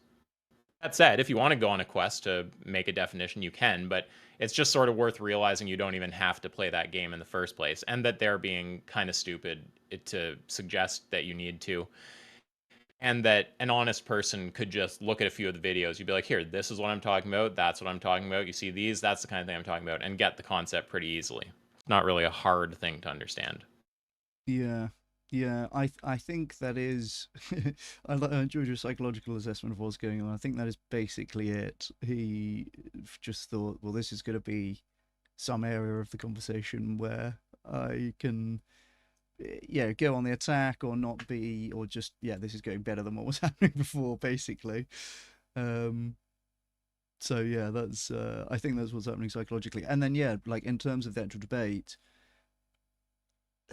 That said, if you want to go on a quest to make a definition, you can, but it's just sort of worth realizing you don't even have to play that game in the first place, and that they're being kind of stupid to suggest that you need to, and that an honest person could just look at a few of the videos. You'd be like, here, this is what I'm talking about, that's what I'm talking about, you see these, that's the kind of thing I'm talking about, and get the concept pretty easily. It's not really a hard thing to understand. Yeah, yeah. I think that is. I enjoyed your psychological assessment of what's going on. I think that is basically it. He just thought, well, this is going to be some area of the conversation where I can, yeah, go on the attack or not be, or just, yeah, this is going better than what was happening before, basically. Um, so yeah, that's. I think that's what's happening psychologically, and then yeah, like in terms of the actual debate.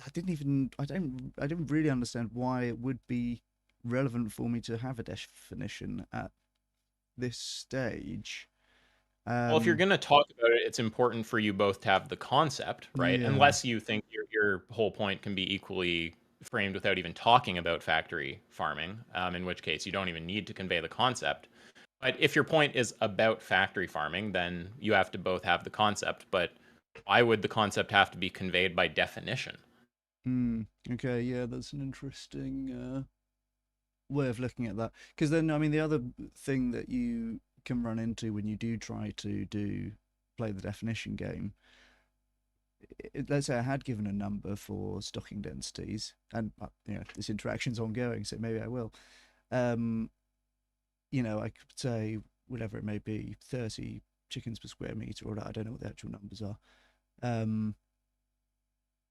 I don't really understand why it would be relevant for me to have a definition at this stage. Well, if you're Um, going to talk about it, it's important for you both to have the concept, right? yeah. Unless you think your whole point can be equally framed without even talking about factory farming, in which case you don't even need to convey the concept. But if your point is about factory farming, then you have to both have the concept. But why would the concept have to be conveyed by definition? Okay. Yeah, that's an interesting way of looking at that. Because then, I mean, the other thing that you can run into when you do try to play the definition game, let's say I had given a number for stocking densities, and this interaction's ongoing, so maybe I will. Um, I could say whatever it may be, 30 chickens per square meter, or I don't know what the actual numbers are. Um,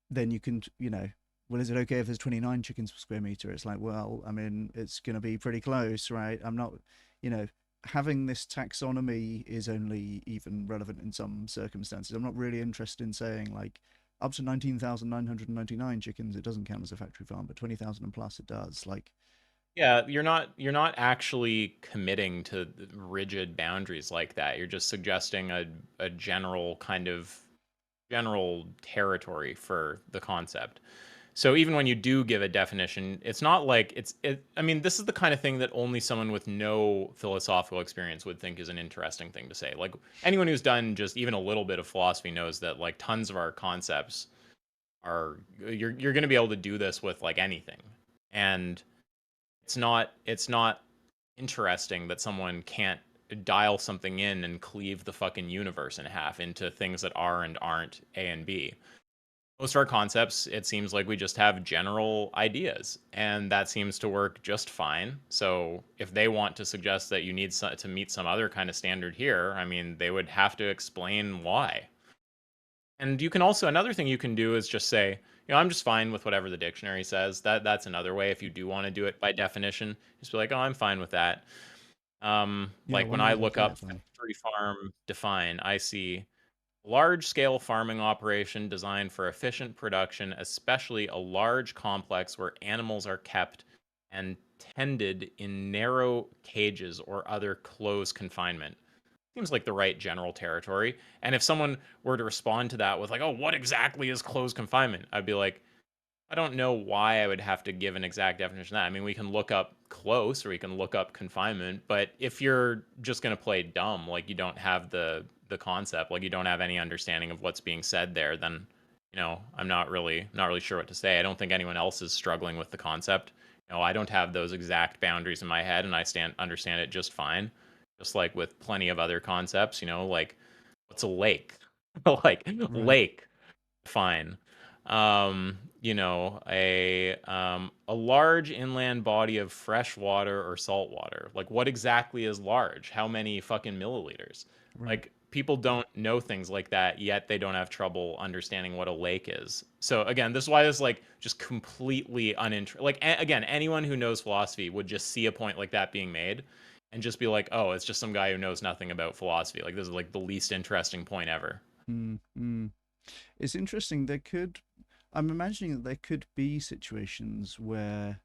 then you can, well, is it okay if there's 29 chickens per square meter? It's like, well, I mean, it's going to be pretty close, right? I'm not, having this taxonomy is only even relevant in some circumstances. I'm not really interested in saying like up to 19,999 chickens, it doesn't count as a factory farm, but 20,000 and plus it does. Like, Yeah, you're not actually committing to rigid boundaries like that. You're just suggesting a general kind of general territory for the concept. So even when you do give a definition, it's not like I mean, this is the kind of thing that only someone with no philosophical experience would think is an interesting thing to say. Like anyone who's done just even a little bit of philosophy knows that like tons of our concepts are you're going to be able to do this with like anything. And it's not interesting that someone can't dial something in and cleave the fucking universe in half into things that are and aren't A and B. Most of our concepts, it seems like we just have general ideas, and that seems to work just fine. So if they want to suggest that you need to meet some other kind of standard here, I mean, they would have to explain why. And you can also, another thing you can do is just say, I'm just fine with whatever the dictionary says. That's another way if you do want to do it by definition. Just be like, oh, I'm fine with that. Yeah, Like what when are I they look looking up at, though? factory farm define, I see large-scale farming operation designed for efficient production, especially a large complex where animals are kept and tended in narrow cages or other close confinement. Seems like the right general territory. And if someone were to respond to that with like, "Oh, what exactly is close confinement?" I'd be like, I don't know why I would have to give an exact definition of that. I mean, we can look up close or we can look up confinement, but if you're just going to play dumb, like you don't have the concept, like you don't have any understanding of what's being said there, then I'm not really sure what to say. I don't think anyone else is struggling with the concept. I don't have those exact boundaries in my head and I understand it just fine. Just like with plenty of other concepts, like what's a lake? Like Right. lake, fine. A large inland body of fresh water or salt water. Like what exactly is large? How many fucking milliliters? Right. Like people don't know things like that, yet they don't have trouble understanding what a lake is. So again, this is why this is like just completely uninteresting. Like again, anyone who knows philosophy would just see a point like that being made and just be like, "Oh, it's just some guy who knows nothing about philosophy." Like this is like the least interesting point ever. Mm. It's interesting. I'm imagining that there could be situations where,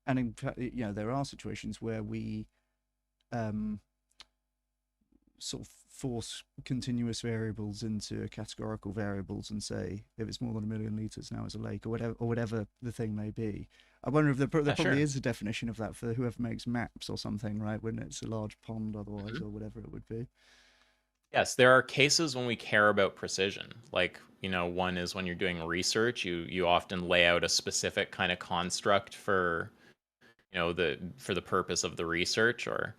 and in fact, there are situations where we um, sort of force continuous variables into categorical variables and say if it's more than 1 million liters now it's a lake, or whatever the thing may be. I wonder if there Yeah, probably sure. is a definition of that for whoever makes maps or something, right? When it's a large pond, otherwise, Mhm. or whatever it would be. Yes, there are cases when we care about precision. Like, one is when you're doing research, you often lay out a specific kind of construct for, the purpose of the research, or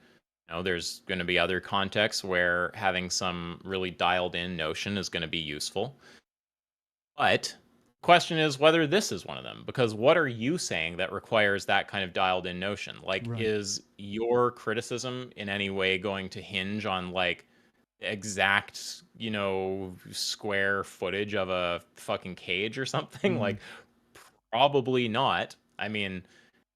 there's going to be other contexts where having some really dialed in notion is going to be useful. But question is whether this is one of them, because what are you saying that requires that kind of dialed in notion? Like, Right. is your criticism in any way going to hinge on like exact, square footage of a fucking cage or something? Mm. Like, probably not. I mean,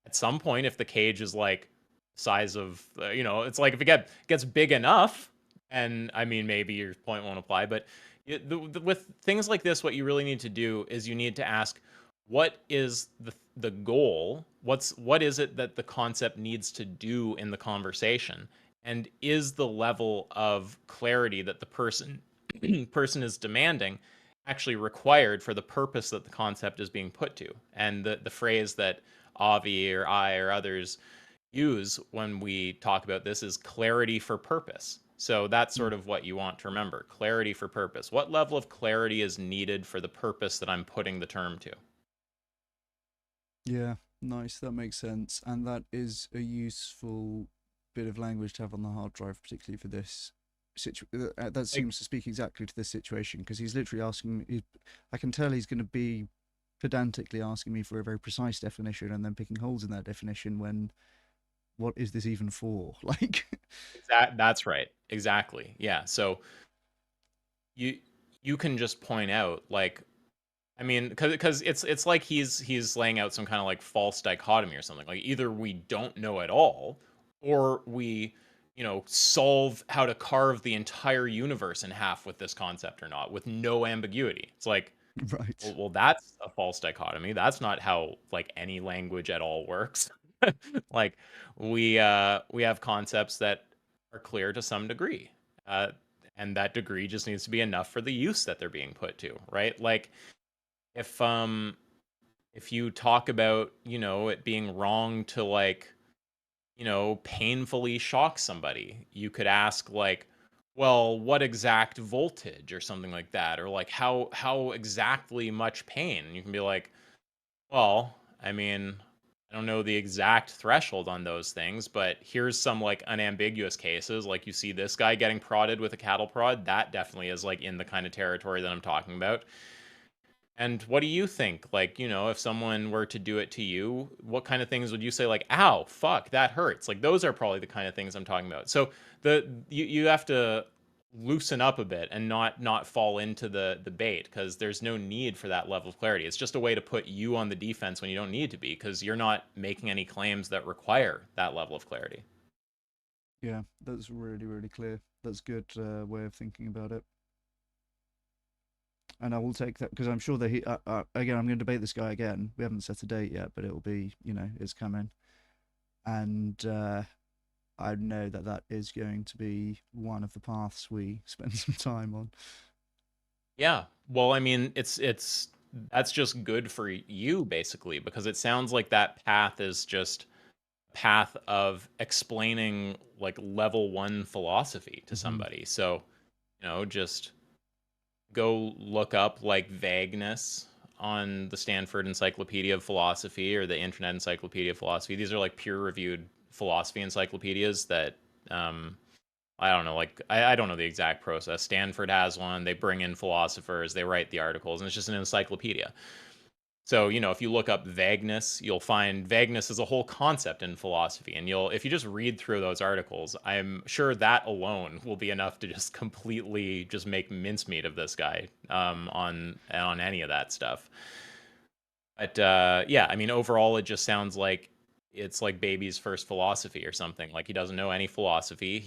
at some point, if the cage is like size of, it's like if it gets big enough, and I mean, maybe your point won't apply, but with things like this, what you really need to do is you need to ask, what is the goal? What is it that the concept needs to do in the conversation? And is the level of clarity that the person is demanding actually required for the purpose that the concept is being put to? And the phrase that Avi or I or others use when we talk about this is clarity for purpose. So that's Mm. sort of what you want to remember, clarity for purpose. What level of clarity is needed for the purpose that I'm putting the term to? Yeah, nice. That makes sense, and that is a useful bit of language to have on the hard drive, particularly for this that Like, seems to speak exactly to this situation, because he's literally asking me. I can tell he's going to be pedantically asking me for a very precise definition, and then picking holes in that definition. When what is this even for? Like, that's right. Exactly. Yeah. So you you can just point out like, I mean, because it's like he's laying out some kind of like false dichotomy or something. Like either we don't know at all, or we, solve how to carve the entire universe in half with this concept or not, with no ambiguity. It's like, right? well, that's a false dichotomy. That's not how like any language at all works. Like we have concepts that are clear to some degree. Uh, and that degree just needs to be enough for the use that they're being put to, right? Like if you talk about, it being wrong to like, painfully shock somebody, you could ask like, well, what exact voltage or something like that, or like how exactly much pain. You can be like, well, I mean, I don't know the exact threshold on those things, but here's some like unambiguous cases. Like you see this guy getting prodded with a cattle prod. That definitely is like in the kind of territory that I'm talking about. And what do you think? Like, if someone were to do it to you, what kind of things would you say? Like, ow, fuck, that hurts. Like, those are probably the kind of things I'm talking about. So you have to loosen up a bit and not fall into the bait, because there's no need for that level of clarity. It's just a way to put you on the defense when you don't need to be, because you're not making any claims that require that level of clarity. Yeah, that's really, really clear. That's a good way of thinking about it. And I will take that because I'm sure that again, I'm going to debate this guy again. We haven't set a date yet, but it'll be, it's coming. And I know that that is going to be one of the paths we spend some time on. Yeah. Well, I mean, it's that's just good for you basically, because it sounds like that path is just path of explaining like level 1 philosophy to somebody. So, just go look up like vagueness on the Stanford Encyclopedia of Philosophy or the Internet Encyclopedia of Philosophy. These are like peer-reviewed philosophy encyclopedias that I don't know, like I don't know the exact process. Stanford has one. They bring in philosophers, they write the articles, and it's just an encyclopedia. So, if you look up vagueness, you'll find vagueness is a whole concept in philosophy. And if you just read through those articles, I'm sure that alone will be enough to just completely just make mincemeat of this guy on any of that stuff. But yeah, I mean, overall, it just sounds like it's like baby's first philosophy or something. Like he doesn't know any philosophy.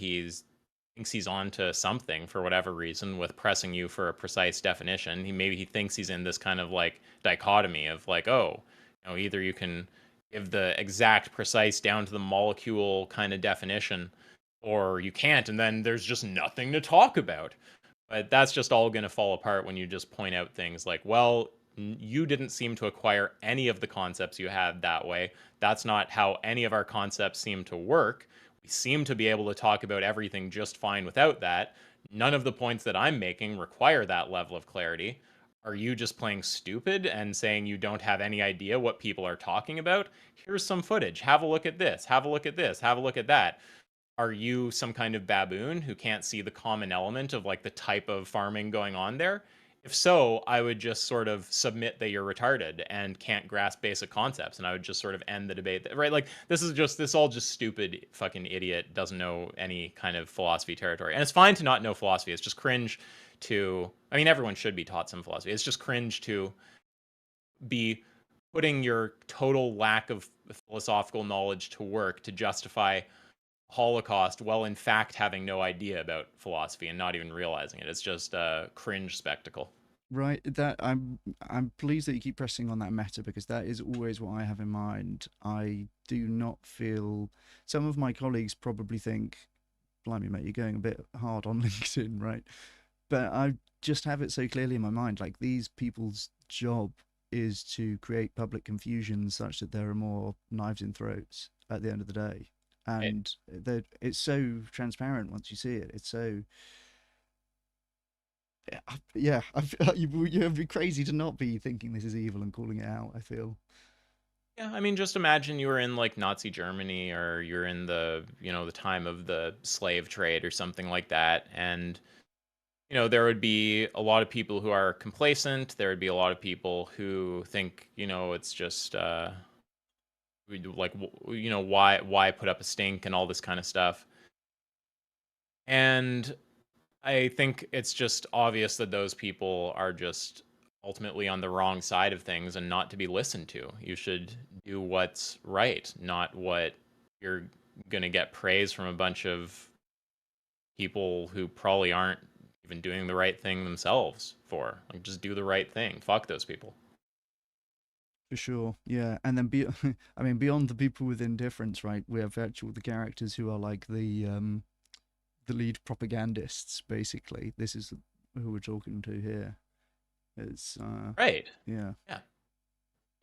Thinks he's on to something for whatever reason with pressing you for a precise definition. He thinks he's in this kind of like dichotomy of like, oh, either you can give the exact precise down to the molecule kind of definition, or you can't, and then there's just nothing to talk about. But that's just all going to fall apart when you just point out things like, well, you didn't seem to acquire any of the concepts you had that way. That's not how any of our concepts seem to work. We seem to be able to talk about everything just fine without that. None of the points that I'm making require that level of clarity. Are you just playing stupid and saying you don't have any idea what people are talking about? Here's some footage. Have a look at this. Have a look at this. Have a look at that. Are you some kind of baboon who can't see the common element of like the type of farming going on there? If so, I would just sort of submit that you're retarded and can't grasp basic concepts, and I would just sort of end the debate. Right? Like this all just stupid fucking idiot doesn't know any kind of philosophy territory, and it's fine to not know philosophy. It's just cringe to. I mean, everyone should be taught some philosophy. It's just cringe to be putting your total lack of philosophical knowledge to work to justify Holocaust while in fact having no idea about philosophy and not even realizing it. It's just a cringe spectacle. Right, that I'm pleased that you keep pressing on that meta because that is always what I have in mind. I do not feel some of my colleagues probably think, blimey mate, you're going a bit hard on LinkedIn, right? But I just have it so clearly in my mind, like these people's job is to create public confusion such that there are more knives in throats at the end of the day. And it's so transparent once you see it. It's so yeah. You'd be crazy to not be thinking this is evil and calling it out. I feel. Yeah, I mean, just imagine you were in like Nazi Germany, or you're in the time of the slave trade or something like that, and there would be a lot of people who are complacent. There would be a lot of people who think, it's just like, why put up a stink and all this kind of stuff. And I think it's just obvious that those people are just ultimately on the wrong side of things and not to be listened to. You should do what's right, not what you're going to get praise from a bunch of people who probably aren't even doing the right thing themselves for. Like, just do the right thing. Fuck those people. For sure, yeah, and then I mean, beyond the people with indifference, right? We have actual the characters who are like the the lead propagandists. Basically, this is who we're talking to here. It's Right. yeah.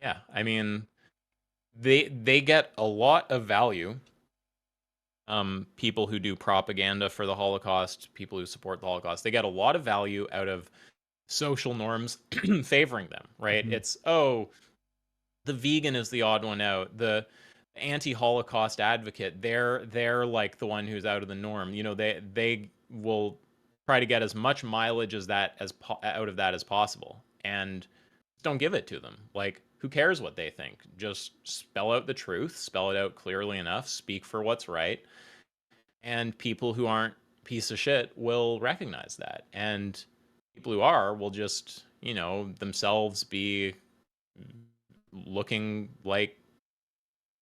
Yeah. I mean, they get a lot of value. People who do propaganda for the Holocaust, people who support the Holocaust, they get a lot of value out of social norms favoring them, right? Mhm. It's, oh, the vegan is the odd one out. The anti-Holocaust advocate, they're like the one who's out of the norm. You know, they will try to get as much mileage as that out of that as possible, and don't give it to them. Like, who cares what they think? Just spell out the truth, spell it out clearly enough, speak for what's right, and people who aren't piece of shit will recognize that, and people who are will just, you know, themselves be looking like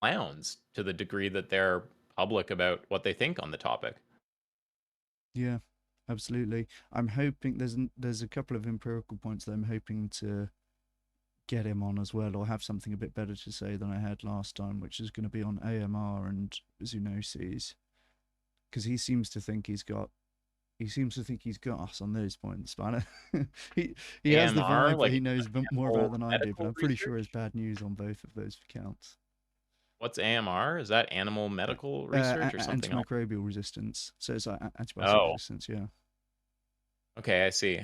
clowns to the degree that they're public about what they think on the topic. Yeah, absolutely. I'm hoping there's a couple of empirical points that I'm hoping to get him on as well, or have something a bit better to say than I had last time, which is going to be on AMR and zoonoses, because he seems to think he's got us on those points, but he has the AMR, vibe that like he knows more about than I do, but medical I'm pretty sure research? it's bad news on both of those accounts. What's AMR? Is that animal medical research or something else? Antimicrobial resistance, so it's like antibiotic Oh, resistance. Yeah. okay, I see.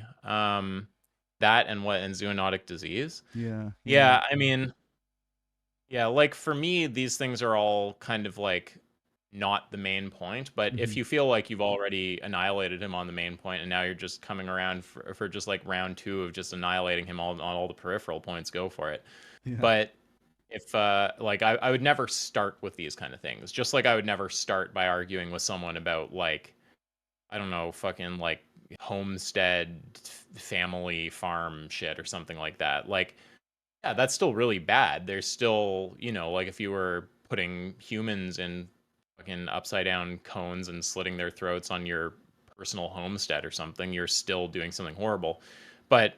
That and what, and zoonotic disease? Yeah. Yeah, I mean, yeah, like for me, these things are all kind of like not the main point, but if Mhm. you feel like you've already annihilated him on the main point and now you're just coming around for just like round two of just annihilating him all on all the peripheral points, go for it. Yeah. But if like I would never start with these kind of things, just like I would never start by arguing with someone about like, I don't know, fucking like homestead family farm shit or something like that. Like, yeah, that's still really bad. There's still, you know, like if you were putting humans in fucking upside down cones and slitting their throats on your personal homestead or something, you're still doing something horrible. But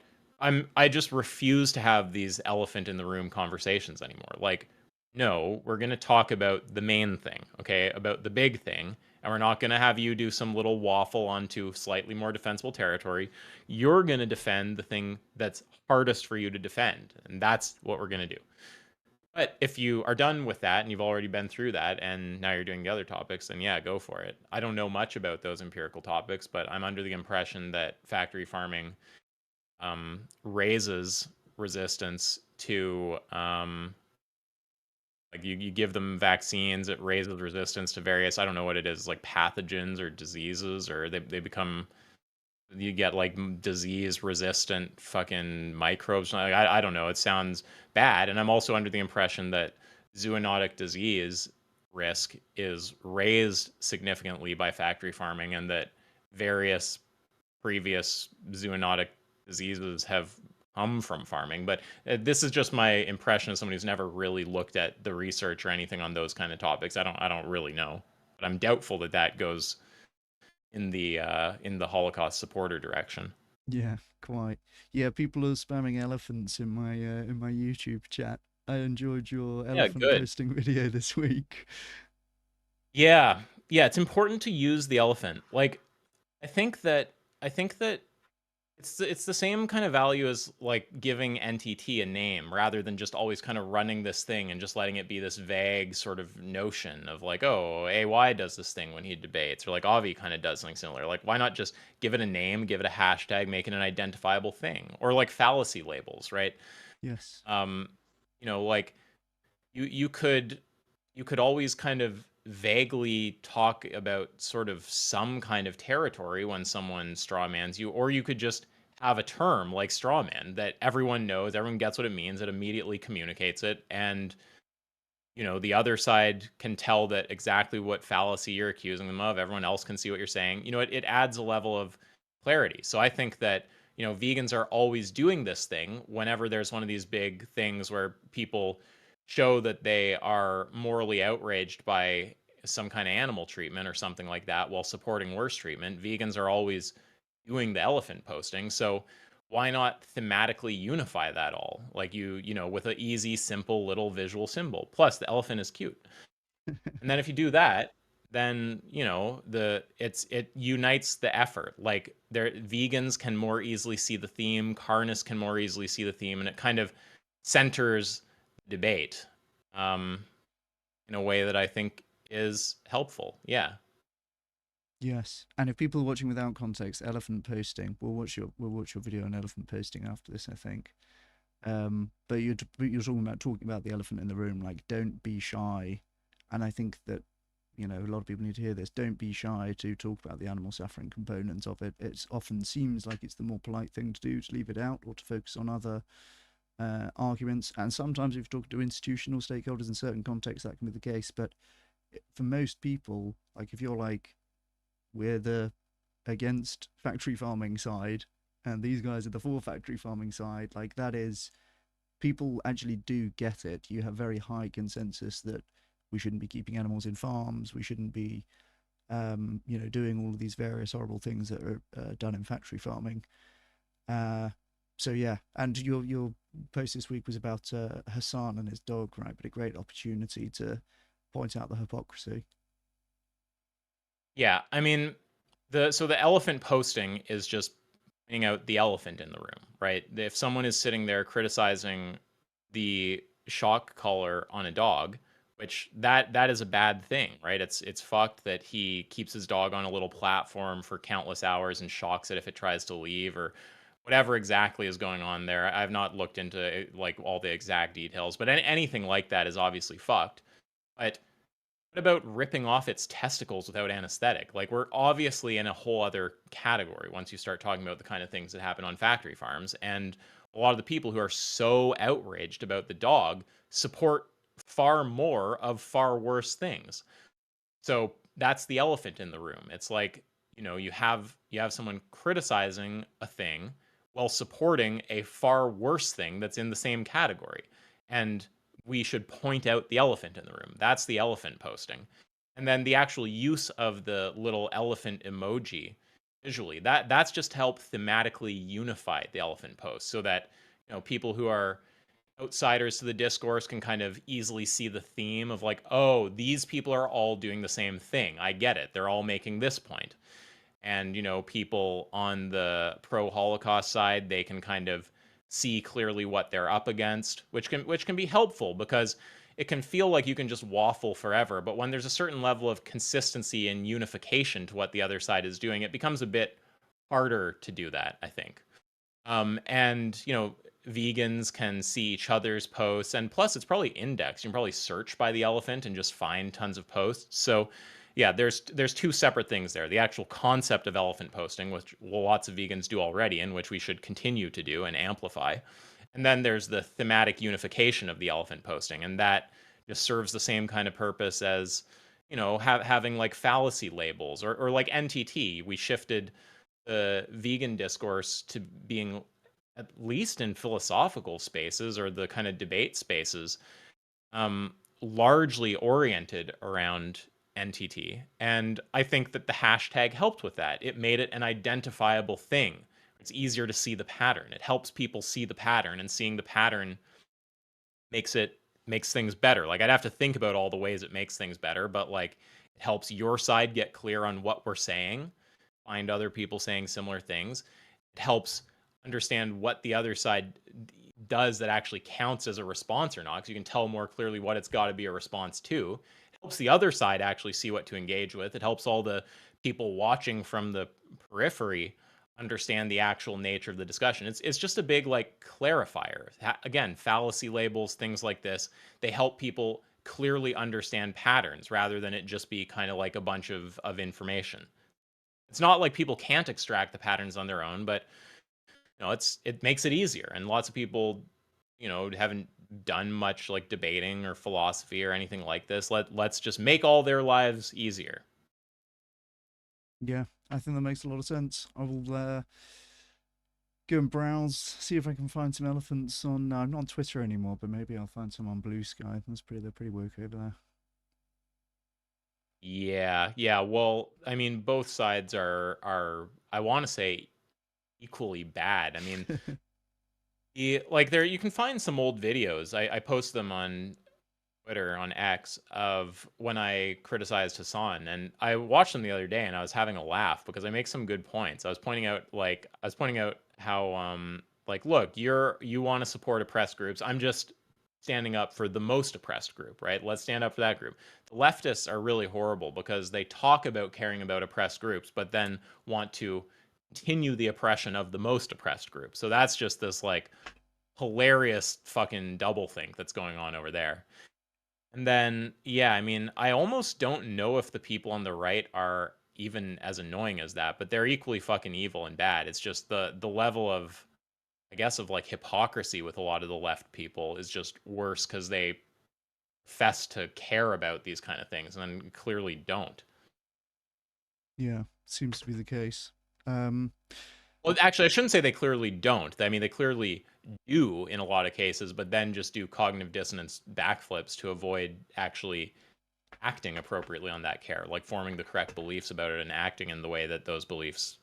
I just refuse to have these elephant in the room conversations anymore. Like, no, we're going to talk about the main thing, okay? About the big thing, and we're not going to have you do some little waffle onto slightly more defensible territory. You're going to defend the thing that's hardest for you to defend, and that's what we're going to do. But if you are done with that and you've already been through that and now you're doing the other topics, then yeah, go for it. I don't know much about those empirical topics, but I'm under the impression that factory farming raises resistance to like you give them vaccines, it raises resistance to various, I don't know what it is, like pathogens or diseases, or they become, you get like disease resistant fucking microbes. Like, I don't know. It sounds bad. And I'm also under the impression that zoonotic disease risk is raised significantly by factory farming, and that various previous zoonotic diseases have come from farming. But this is just my impression as somebody who's never really looked at the research or anything on those kind of topics. I don't really know, but I'm doubtful that that goes in the Holocaust supporter direction. Yeah, quite. Yeah, people are spamming elephants in my YouTube chat. I enjoyed your Yeah, elephant good. posting video this week. Yeah, yeah, it's important to use the elephant. Like, I think that it's the same kind of value as like giving NTT a name rather than just always kind of running this thing and just letting it be this vague sort of notion of like, oh, AY does this thing when he debates, or like Avi kind of does something similar. Like, why not just give it a name, give it a hashtag, make it an identifiable thing, or like fallacy labels, right? Yes. You know, like you could always kind of vaguely talk about sort of some kind of territory when someone strawmans you, or you could just have a term like strawman that everyone knows, everyone gets what it means, it immediately communicates it, and you know the other side can tell that exactly what fallacy you're accusing them of, everyone else can see what you're saying. You know, it adds a level of clarity. So I think that, you know, vegans are always doing this thing whenever there's one of these big things where people show that they are morally outraged by some kind of animal treatment or something like that while supporting worse treatment. Vegans are always doing the elephant posting. So why not thematically unify that all? Like you know, with an easy, simple little visual symbol. Plus, the elephant is cute. And then if you do that, then it unites the effort. Like vegans can more easily see the theme, carnists can more easily see the theme, and it kind of centers the debate in a way that I think is helpful. Yeah. Yes, and if people are watching without context, elephant posting, we'll watch your video on elephant posting after this, I think. But you're talking about the elephant in the room. Like, don't be shy, and I think that a lot of people need to hear this. Don't be shy to talk about the animal suffering component of it. It often seems like it's the more polite thing to do, to leave it out or to focus on other arguments. And sometimes if you talk to institutional stakeholders in certain contexts, that can be the case. But for most people, like if you're like, we're the against factory farming side, and these guys are the for factory farming side, like that is, people actually do get it. You have very high consensus that we shouldn't be keeping animals in farms. We shouldn't be, doing all of these various horrible things that are done in factory farming. So yeah, and your post this week was about Hassan and his dog, right? But a great opportunity to point out the hypocrisy. Yeah, I mean, the elephant posting is just pointing out the elephant in the room, right? If someone is sitting there criticizing the shock collar on a dog, which that is a bad thing, right? It's fucked that he keeps his dog on a little platform for countless hours and shocks it if it tries to leave or whatever exactly is going on there. I've not looked into like all the exact details, but anything like that is obviously fucked. But what about ripping off its testicles without anesthetic? Like, we're obviously in a whole other category once you start talking about the kind of things that happen on factory farms. And a lot of the people who are so outraged about the dog support far more of far worse things. So that's the elephant in the room. It's like, you have someone criticizing a thing while supporting a far worse thing that's in the same category. And we should point out the elephant in the room. That's the elephant posting. And then the actual use of the little elephant emoji visually, that's just to help thematically unify the elephant post so that people who are outsiders to the discourse can kind of easily see the theme of like, oh, these people are all doing the same thing. I get it. They're all making this point. And, people on the pro Holocaust side, they can kind of see clearly what they're up against, which can be helpful because it can feel like you can just waffle forever. But when there's a certain level of consistency and unification to what the other side is doing, it becomes a bit harder to do that, I think. And vegans can see each other's posts, and plus it's probably indexed. You can probably search by the elephant and just find tons of posts. So yeah, there's two separate things there: the actual concept of elephant posting, which lots of vegans do already and which we should continue to do and amplify, and then there's the thematic unification of the elephant posting, and that just serves the same kind of purpose as having like fallacy labels or like NTT. We shifted the vegan discourse to being, at least in philosophical spaces or the kind of debate spaces, largely oriented around NTT. And I think that the hashtag helped with that. It made it an identifiable thing. It's easier to see the pattern. It helps people see the pattern, and seeing the pattern makes things better. Like, I'd have to think about all the ways it makes things better, but like it helps your side get clear on what we're saying, find other people saying similar things. It helps understand what the other side does that actually counts as a response or not, because you can tell more clearly what it's got to be a response to. It helps the other side actually see what to engage with. It helps all the people watching from the periphery understand the actual nature of the discussion. It's just a big like clarifier. Again, fallacy labels, things like this, they help people clearly understand patterns rather than it just be kind of like a bunch of information. It's not like people can't extract the patterns on their own, but it makes it easier. And lots of people, haven't done much like debating or philosophy or anything like this. Let's just make all their lives easier. Yeah, I think that makes a lot of sense. I will go and browse, see if I can find some elephants on. I'm not on Twitter anymore, but maybe I'll find some on Blue Sky. They're pretty woke over there. Yeah. Well, I mean, both sides are I want to say equally bad. I mean, like there you can find some old videos. I post them on Twitter on X of when I criticized Hassan, and I watched them the other day, and I was having a laugh because I make some good points. I was pointing out how like, look, you want to support oppressed groups. I'm just standing up for the most oppressed group, right? Let's stand up for that group. The leftists are really horrible because they talk about caring about oppressed groups, but then want to continue the oppression of the most oppressed group. So that's just this like hilarious fucking doublethink that's going on over there. And then, yeah, I mean, I almost don't know if the people on the right are even as annoying as that, but they're equally fucking evil and bad. It's just the level of, I guess, of like hypocrisy with a lot of the left people is just worse because they fess to care about these kind of things and then clearly don't. Yeah, seems to be the case. Um, Well, actually, I shouldn't say they clearly don't. I mean, they clearly do in a lot of cases, but then just do cognitive dissonance backflips to avoid actually acting appropriately on that care, like forming the correct beliefs about it and acting in the way that those beliefs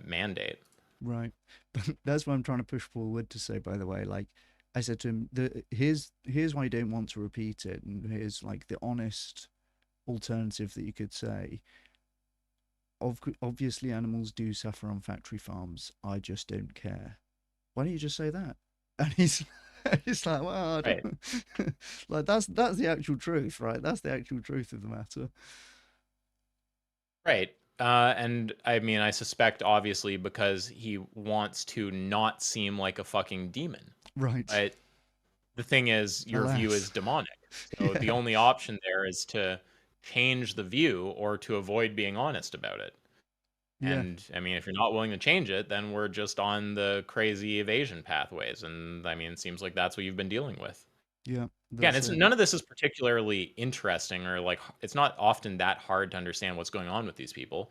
mandate. right. But that's what I'm trying to push forward to say, by the way. Like I said to him, here's why you don't want to repeat it, and here's like the honest alternative that you could say. Obviously, animals do suffer on factory farms. I just don't care. Why don't you just say that? And he's like, well, I Right. don't like that's the actual truth, right? That's the actual truth of the matter. Right. And I mean, I suspect obviously because he wants to not seem like a fucking demon. Right. But the thing is, your view Alas. is demonic. So the Yeah. only option there is to change the view or to avoid being honest about it. Yeah. And I mean, if you're not willing to change it, then we're just on the crazy evasion pathways. And I mean, it seems like that's what you've been dealing with. Yeah. Again, That's it's it. none of this is particularly interesting or like it's not often that hard to understand what's going on with these people.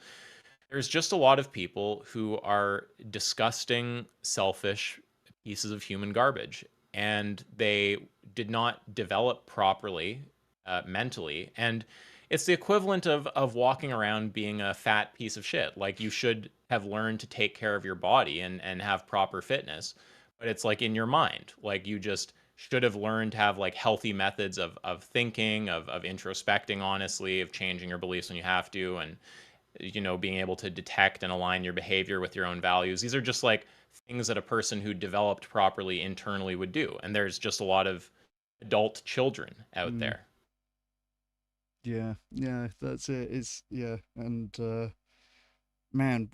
There's just a lot of people who are disgusting, selfish pieces of human garbage, and they did not develop properly mentally. And it's the equivalent of walking around being a fat piece of shit. Like you should have learned to take care of your body and have proper fitness, but it's like in your mind, like you just should have learned to have like healthy methods of thinking, of introspecting honestly, of changing your beliefs when you have to, and being able to detect and align your behavior with your own values. These are just like things that a person who developed properly internally would do. And there's just a lot of adult children out Mm, there. yeah. Yeah. That's it. It's yeah. And man,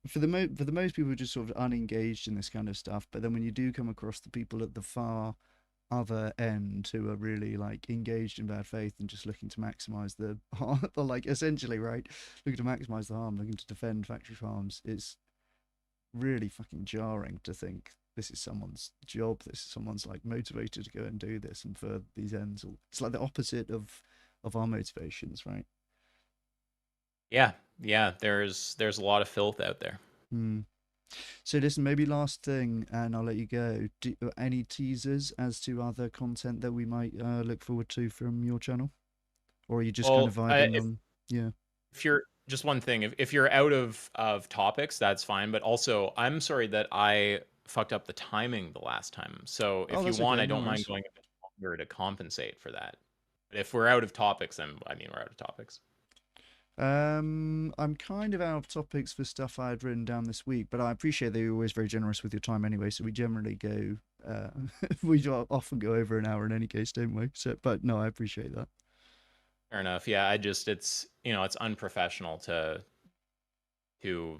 for the most people, just sort of unengaged in this kind of stuff. But then when you do come across the people at the far other end who are really like engaged in bad faith and just looking to maximize the harm, or like essentially right, looking to maximize the harm, looking to defend factory farms, it's really fucking jarring to think this is someone's job, this is someone's like motivated to go and do this and for these ends. It's like the opposite of our motivations, right? Yeah, yeah. There's a lot of filth out there. Hmm. So listen, maybe last thing, and I'll let you go. Any teasers as to other content that we might look forward to from your channel, or are you just kind of Well, vibing on? Yeah. if you're just one thing, if you're out of topics, that's fine. But also, I'm sorry that I fucked up the timing the last time. So Oh, if you that's want, okay. I No don't mind worries. going a bit longer to compensate for that. But if we're out of topics, then I mean we're out of topics. I'm kind of out of topics for stuff I had written down this week, but I appreciate that you're always very generous with your time anyway. So we generally go, often go over an hour in any case, don't we? So, but no, I appreciate that. Fair enough. Yeah, it's unprofessional to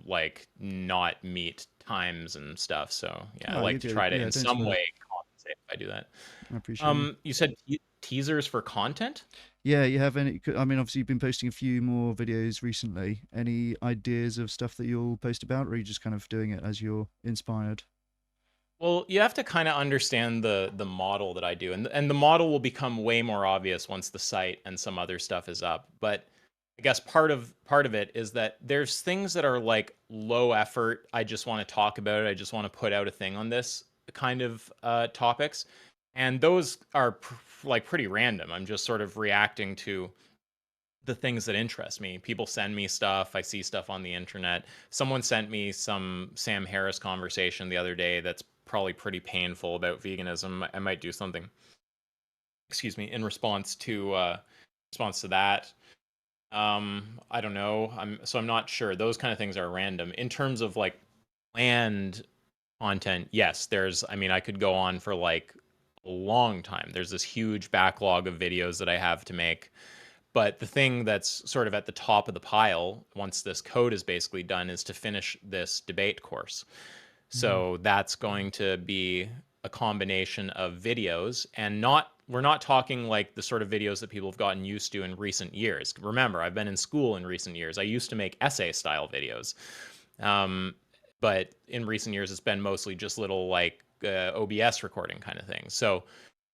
like not meet times and stuff. So yeah, I Oh, you're like to good. try to Yeah, in don't some sweat it. way compensate if I do that. I appreciate you. You said teasers for content? Yeah, you have any? I mean, obviously, you've been posting a few more videos recently. Any ideas of stuff that you'll post about, or are you just kind of doing it as you're inspired? Well, you have to kind of understand the model that I do, and the model will become way more obvious once the site and some other stuff is up. But I guess part of it is that there's things that are like low effort. I just want to talk about it. I just want to put out a thing on this kind of topics, and those are like pretty random. I'm just sort of reacting to the things that interest me. People send me stuff. I see stuff on the internet. Someone sent me some Sam Harris conversation the other day that's probably pretty painful about veganism. I might do something excuse me, in response to that. I don't know. I'm not sure. Those kind of things are random. In terms of like planned content, yes, I mean, I could go on for like a long time. There's this huge backlog of videos that I have to make. But the thing that's sort of at the top of the pile, once this code is basically done, is to finish this debate course. So that's going to be a combination of videos, and we're not talking like the sort of videos that people have gotten used to in recent years. Remember, I've been in school in recent years. I used to make essay style videos. But in recent years, it's been mostly just little like OBS recording kind of things. So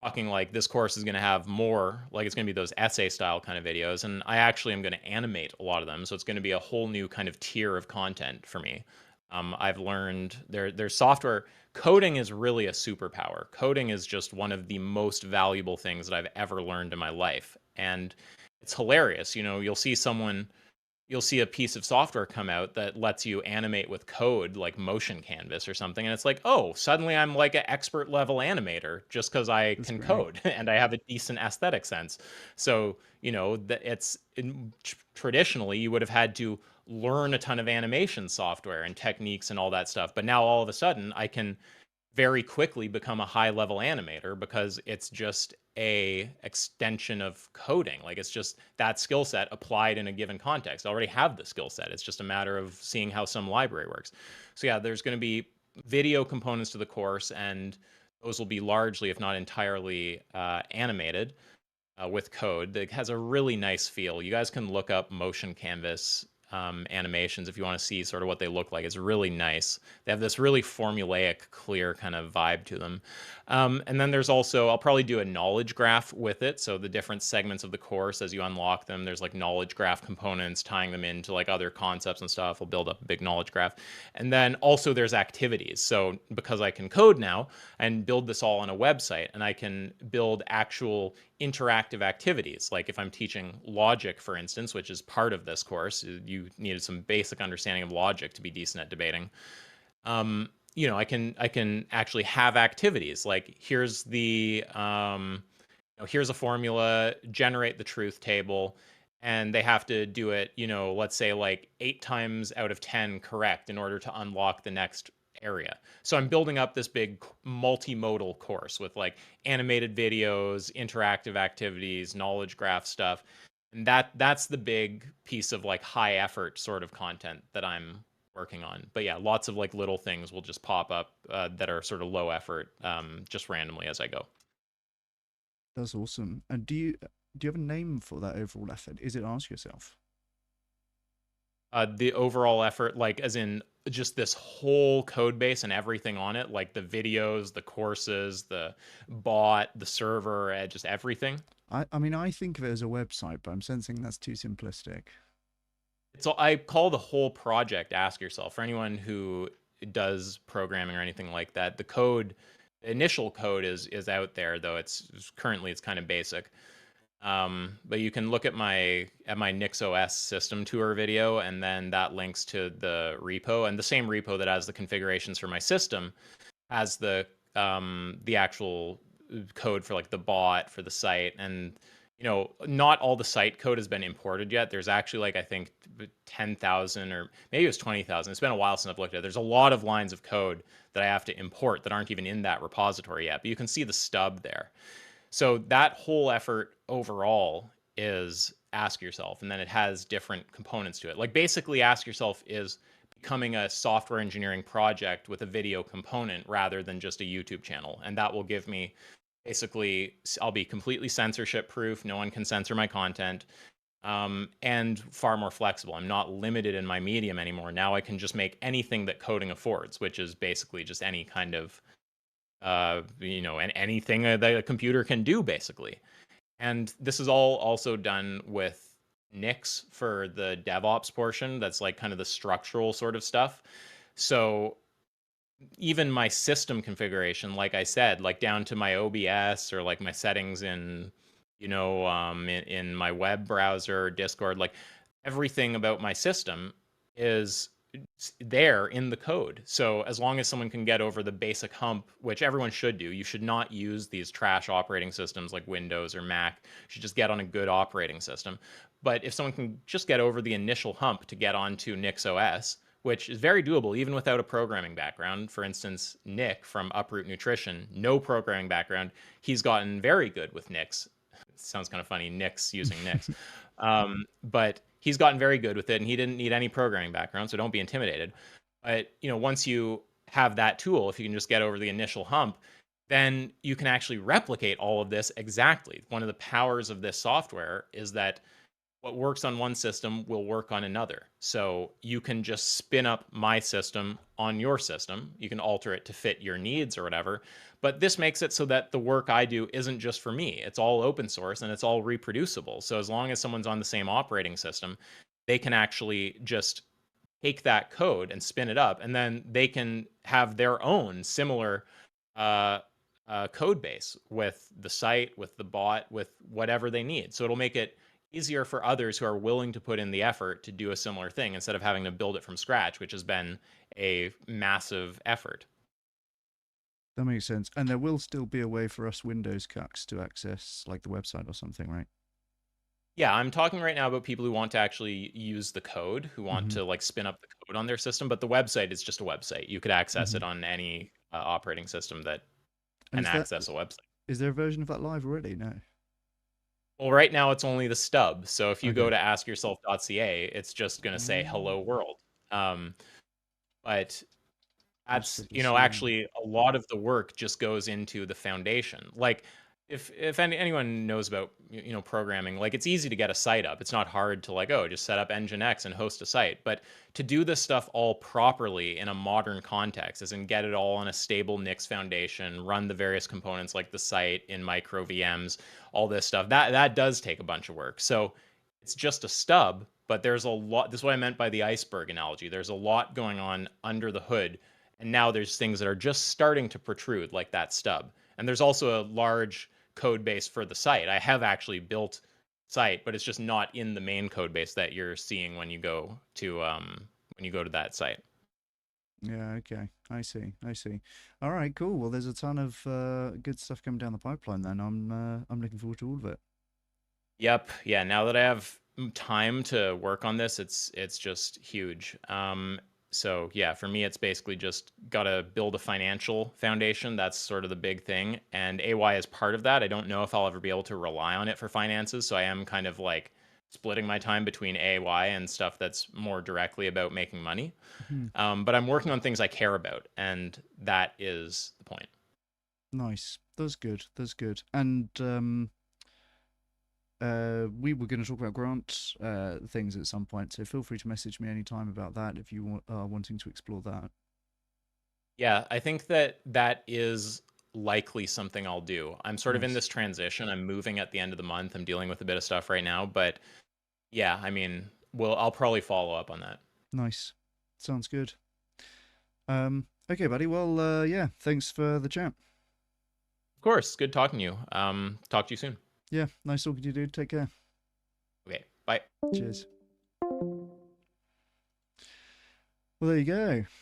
talking like this course is going to have more, like it's going to be those essay style kind of videos. And I actually am going to animate a lot of them. So it's going to be a whole new kind of tier of content for me. I've learned there's software. Coding is really a superpower. Coding is just one of the most valuable things that I've ever learned in my life. And it's hilarious. You know, you'll see a piece of software come out that lets you animate with code like motion canvas or something, and it's like, oh, suddenly I'm like an expert level animator just because I That's can great. code and I have a decent aesthetic sense. So you know that traditionally you would have had to learn a ton of animation software and techniques and all that stuff, but now all of a sudden I can very quickly become a high level animator because it's just a extension of coding. Like it's just that skill set applied in a given context. I already have the skill set. It's just a matter of seeing how some library works. So yeah, there's going to be video components to the course, and those will be largely, if not entirely, animated with code that has a really nice feel. You guys can look up motion canvas animations if you want to see sort of what they look like. It's really nice. They have this really formulaic, clear kind of vibe to them. And then there's also, I'll probably do a knowledge graph with it. So the different segments of the course, as you unlock them, there's like knowledge graph components tying them into like other concepts and stuff. We'll build up a big knowledge graph. And then also there's activities. So because I can code now and build this all on a website, and I can build actual interactive activities. Like if I'm teaching logic, for instance, which is part of this course, you needed some basic understanding of logic to be decent at debating. You know, I can actually have activities like here's here's a formula, generate the truth table, and they have to do it, you know, let's say like 8 times out of 10 correct in order to unlock the next area. So I'm building up this big multimodal course with like animated videos, interactive activities, knowledge graph stuff. And that's the big piece of like high effort sort of content that I'm working on. But yeah, lots of like little things will just pop up that are sort of low effort, just randomly as I go. That's awesome. And do you have a name for that overall effort? Is it Ask Yourself? The overall effort, like as in just this whole code base and everything on it, like the videos, the courses, the bot, the server, just everything. I mean, I think of it as a website, but I'm sensing that's too simplistic. So I call the whole project Ask Yourself. For anyone who does programming or anything like that, the code, initial code is out there, though it's currently kind of basic. But you can look at my NixOS system tour video, and then that links to the repo, and the same repo that has the configurations for my system has the actual code for like the bot for the site. And you know, not all the site code has been imported yet. There's actually like I think 10,000 or maybe it was 20,000. It's been a while since I've looked at it. There's a lot of lines of code that I have to import that aren't even in that repository yet, but you can see the stub there. So that whole effort overall is Ask Yourself, and then it has different components to it. Like basically Ask Yourself is becoming a software engineering project with a video component rather than just a YouTube channel. And that will give me basically, I'll be completely censorship proof. No one can censor my content. And far more flexible. I'm not limited in my medium anymore. Now I can just make anything that coding affords, which is basically just any kind of you know, and anything that a computer can do basically. And this is all also done with Nix for the DevOps portion. That's like kind of the structural sort of stuff. So even my system configuration, like I said, like down to my OBS or like my settings in, you know, in my web browser, Discord, like everything about my system is there in the code. So as long as someone can get over the basic hump, which everyone should do, you should not use these trash operating systems like Windows or Mac. You should just get on a good operating system. But if someone can just get over the initial hump to get onto Nix OS, which is very doable even without a programming background. For instance, Nick from Uproot Nutrition, no programming background. He's gotten very good with Nix. It sounds kind of funny, Nix using Nix. But he's gotten very good with it, and he didn't need any programming background, so don't be intimidated. But once you have that tool, if you can just get over the initial hump, then you can actually replicate all of this exactly. One of the powers of this software is that what works on one system will work on another. So you can just spin up my system on your system. You can alter it to fit your needs or whatever. But this makes it so that the work I do isn't just for me. It's all open source and it's all reproducible. So as long as someone's on the same operating system, they can actually just take that code and spin it up, and then they can have their own similar uh, code base with the site, with the bot, with whatever they need. So it'll make it easier for others who are willing to put in the effort to do a similar thing instead of having to build it from scratch, which has been a massive effort. That makes sense. And there will still be a way for us Windows cucks to access like the website or something, right? Yeah, I'm talking right now about people who want to actually use the code, who want Mhm. to like spin up the code on their system, but the website is just a website. You could access it Mhm. on any operating system that And can access a website. is there a version of that live already? No. Well, right now it's only the stub. So if you go Okay. to askyourself.ca, it's just going to say hello Ah, world. Um, but that's that's super slow. actually a lot of the work just goes into the foundation. Like if anyone knows about programming, like it's easy to get a site up. It's not hard to like, oh, just set up nginx and host a site. But to do this stuff all properly in a modern context, as in get it all on a stable Nix foundation, run the various components like the site in micro VMs, all this stuff, that does take a bunch of work. So it's just a stub, but there's a lot. This is what I meant by the iceberg analogy. There's a lot going on under the hood, and now there's things that are just starting to protrude, like that stub. And there's also a large code base for the site. I have actually built site, but it's just not in the main code base that you're seeing when you go to that site. Yeah, okay. I see. I see. All right, cool. Well, there's a ton of good stuff coming down the pipeline then. I'm looking forward to all of it. Yep. Yeah. Now that I have time to work on this, it's just huge. So yeah, for me, it's basically just got to build a financial foundation. That's sort of the big thing, and AY is part of that. I don't know if I'll ever be able to rely on it for finances, so I am kind of like splitting my time between AY and stuff that's more directly about making money. Hmm. But I'm working on things I care about, and that is the point. Nice. That's good. That's good. And we were going to talk about grant things at some point, so feel free to message me anytime about that if you are wanting to explore that. Yeah, I think that is likely something I'll do. I'm sort of in Nice. this transition. I'm moving at the end of the month. I'm dealing with a bit of stuff right now, but yeah, I mean, I'll probably follow up on that. Nice. Sounds good. Okay, buddy. Well, yeah, thanks for the chat. Of course, good talking to you. Talk to you soon. Yeah, nice talking to you, dude. Take care. Okay, bye. Cheers. Well, there you go.